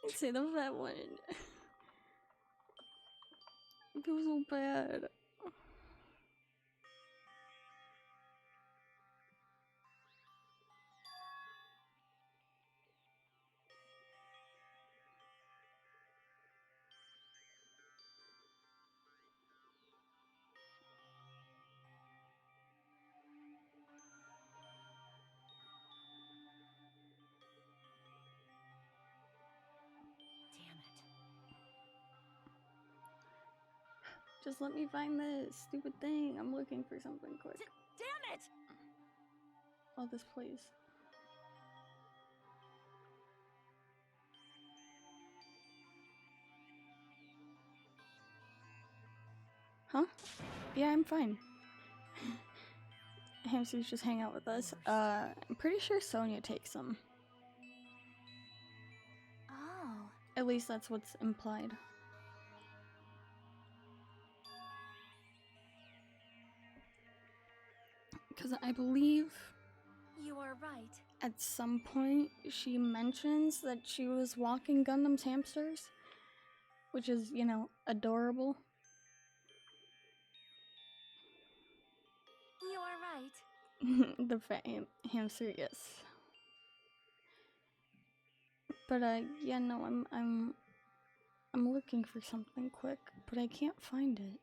I'd say the fat one. I feel so bad. Just let me find this stupid thing. I'm looking for something quick. Damn it! Oh, this please. Huh? Yeah, I'm fine. Hamsters just hang out with us. I'm pretty sure Sonia takes them. Oh. At least that's what's implied. Because I believe You are right. at some point she mentions that she was walking Gundam's hamsters, which is, adorable. You are right. The fat hamster, yes. But yeah, no, I'm looking for something quick, but I can't find it.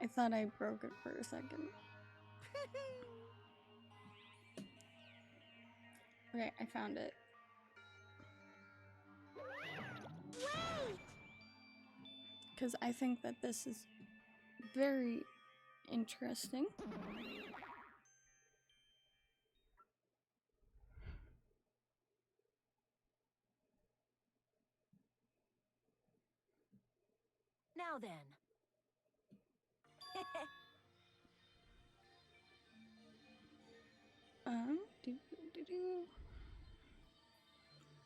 I thought I broke it for a second. Okay, I found it. Wait! Because I think that this is very interesting. Now then. Do.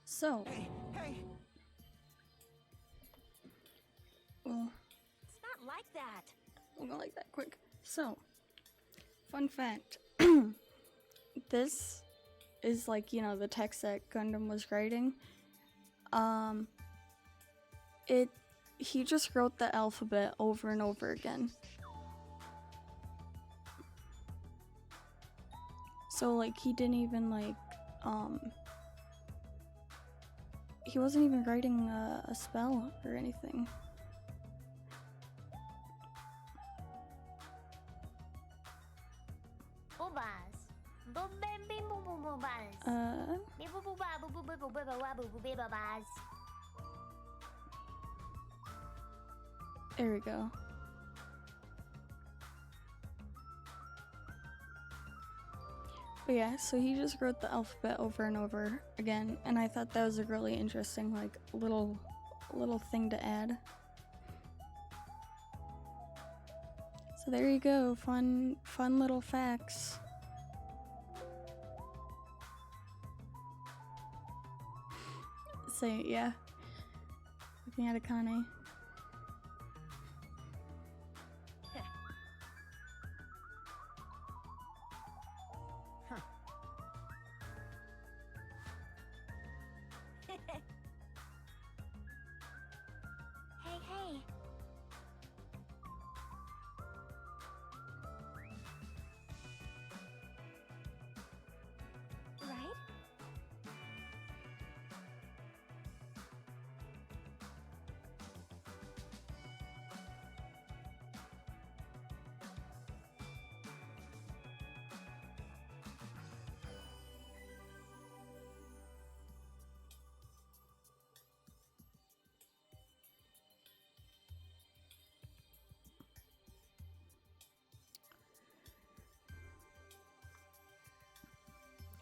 So, Hey! well, It's not like that. we'll go like that quick. So, fun fact. This is like, you know, the text that Gundam was writing. He just wrote the alphabet over and over again. So like he didn't even like he wasn't even writing a spell or anything. There we go. But yeah, so he just wrote the alphabet over and over again, and I thought that was a really interesting, like, little thing to add. So there you go, fun little facts. So yeah, looking at Akane. Hey. Right?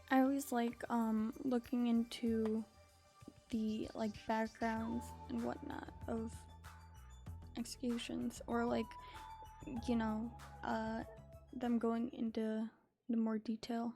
I always like looking into the like backgrounds and whatnot of executions, or like, you know, them going into more detail.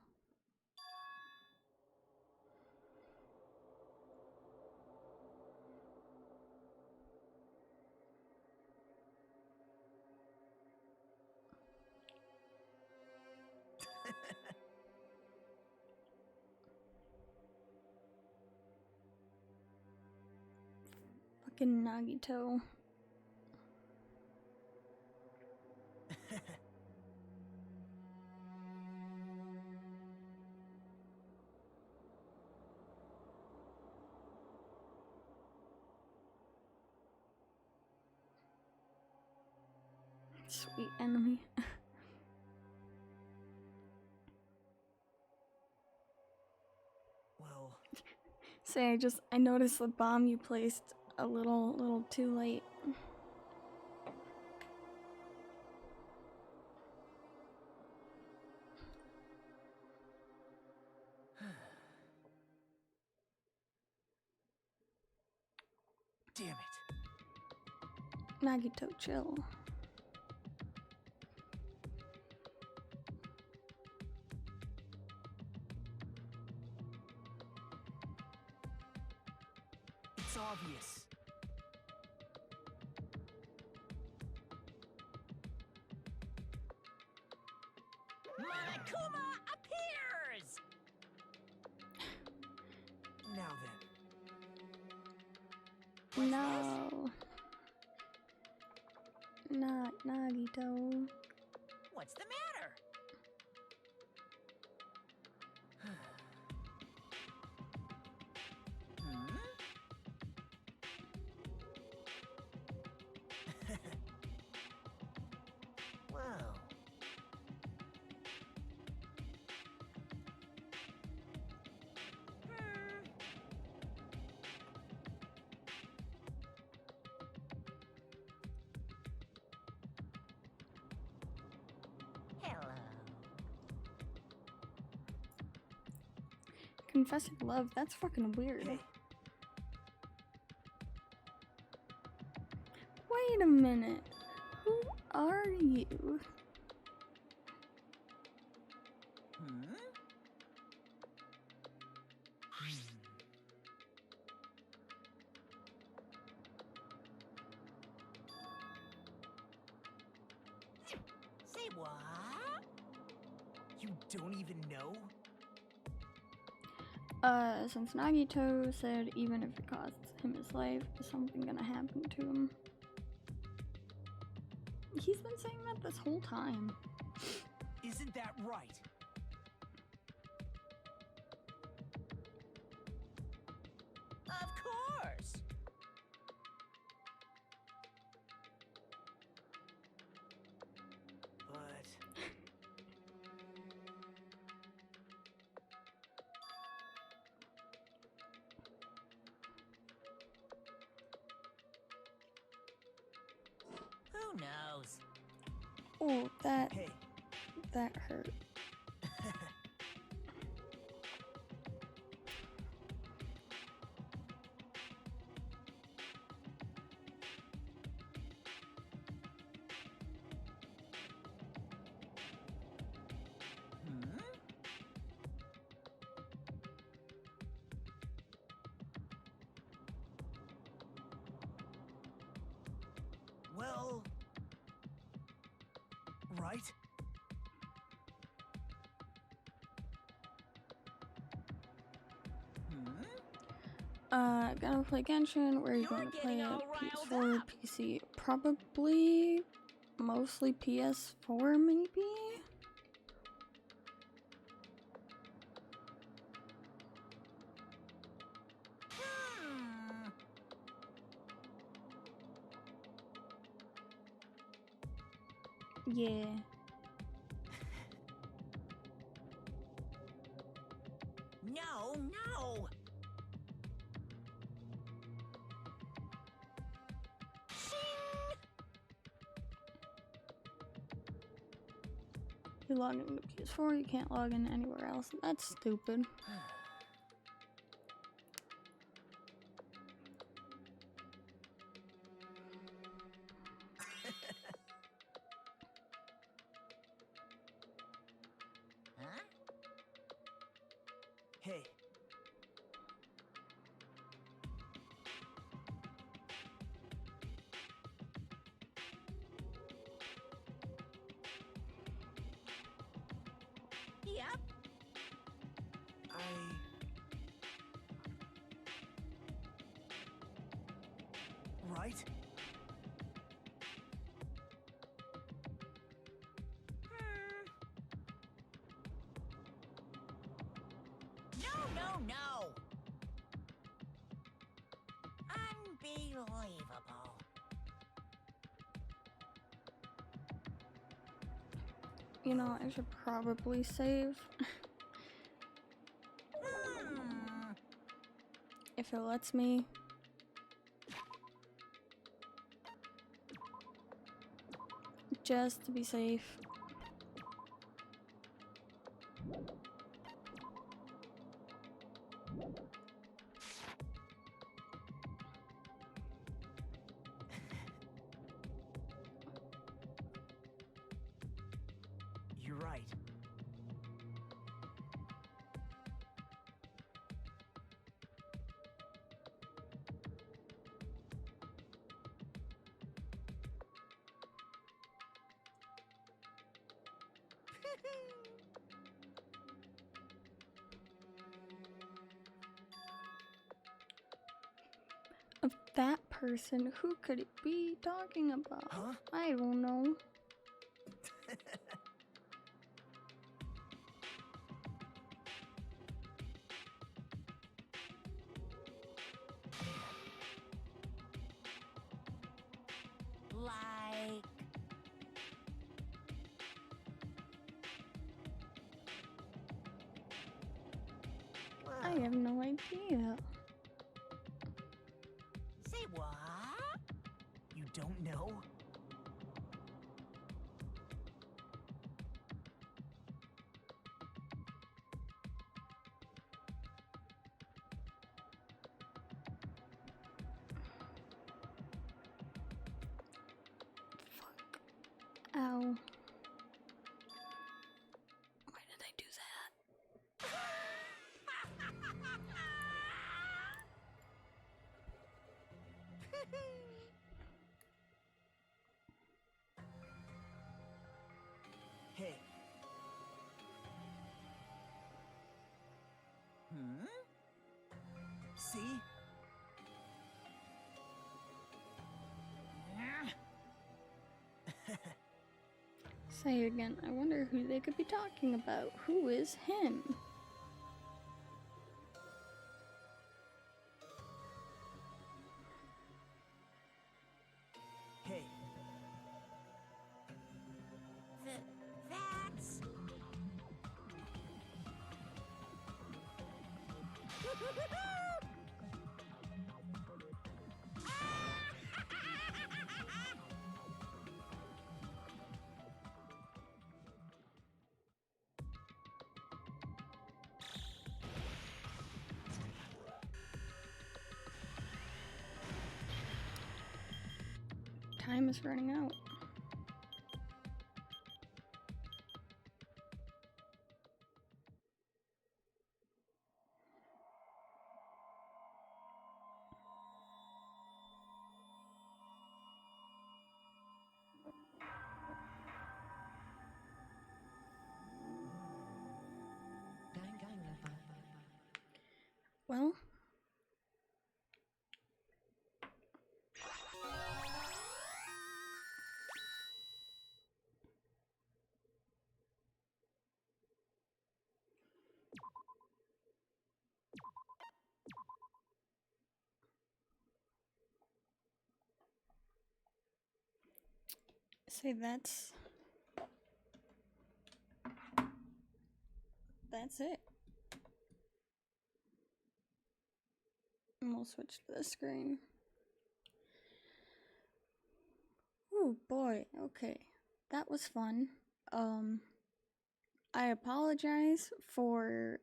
Fucking Nagito. Sweet enemy. Well, Say, I noticed the bomb you placed a little too late. damn it. Nagito, chill. It's obvious. Monokuma appears! Now then. No. Not Nagito. What's the matter? Hmm? confessing love. That's fucking weird. Hey, Wait a minute. Who are you? Hmm? Say what? you don't even know? Since Nagito said even if it costs him his life, is something gonna happen to him? He's been saying that this whole time. Isn't that right? Of course. But Who knows? Oh, that hey, hurt. Hmm? well, right? Hmm? Gonna play Genshin. Where are you You're going to play getting it? all riled PS4, up. PC? Probably, mostly PS4, maybe? Hmm. Yeah. No, no. Shing! You log into PS4, you can't log in anywhere else. That's stupid. Huh? Hey, Yep. right? Hmm. No, no, no. Unbelievable. You know, I should probably save. Hmm. If it lets me. Just to be safe. You're right. Of that person, who could it be talking about? Huh? I don't know. Like. I have no idea. Say what? You don't know? Hey. See? Say again, I wonder who they could be talking about. Who is him? Hey. That's... Time is running out. Well, say that's it. And we'll switch to the screen. Oh boy, okay. That was fun. I apologize for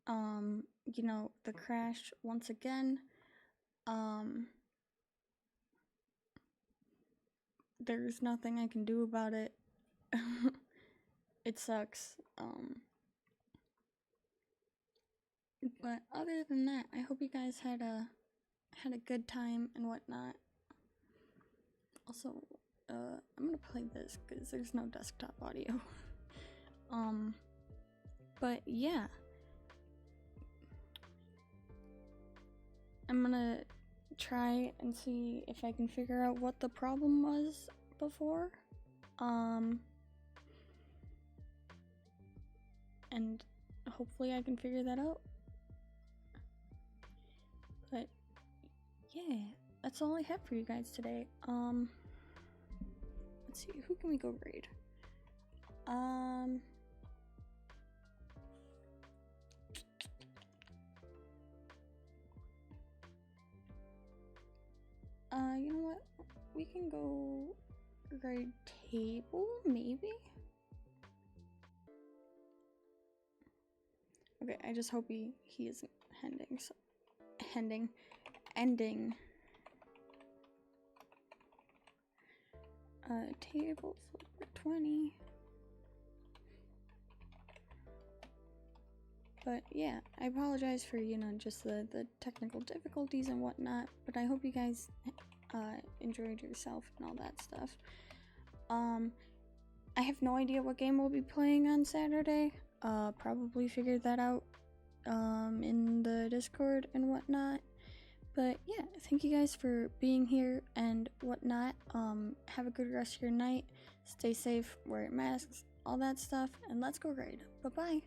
the crash once again. There's nothing I can do about it. It sucks. But other than that, I hope you guys had a good time and whatnot. Also, I'm gonna play this because there's no desktop audio. But yeah, I'm gonna try and see if I can figure out what the problem was before. And hopefully I can figure that out. But yeah, that's all I have for you guys today. Let's see, who can we go raid? You know what? We can go raid Table, maybe? Okay, I just hope he isn't ending. Table for 20. But yeah, I apologize for, just the technical difficulties and whatnot, but I hope you guys enjoyed yourself and all that stuff. I have no idea what game we'll be playing on Saturday. Probably figure that out in the Discord and whatnot. But yeah, thank you guys for being here and whatnot. Have a good rest of your night. Stay safe, wear masks, all that stuff, and let's go raid. Bye-bye.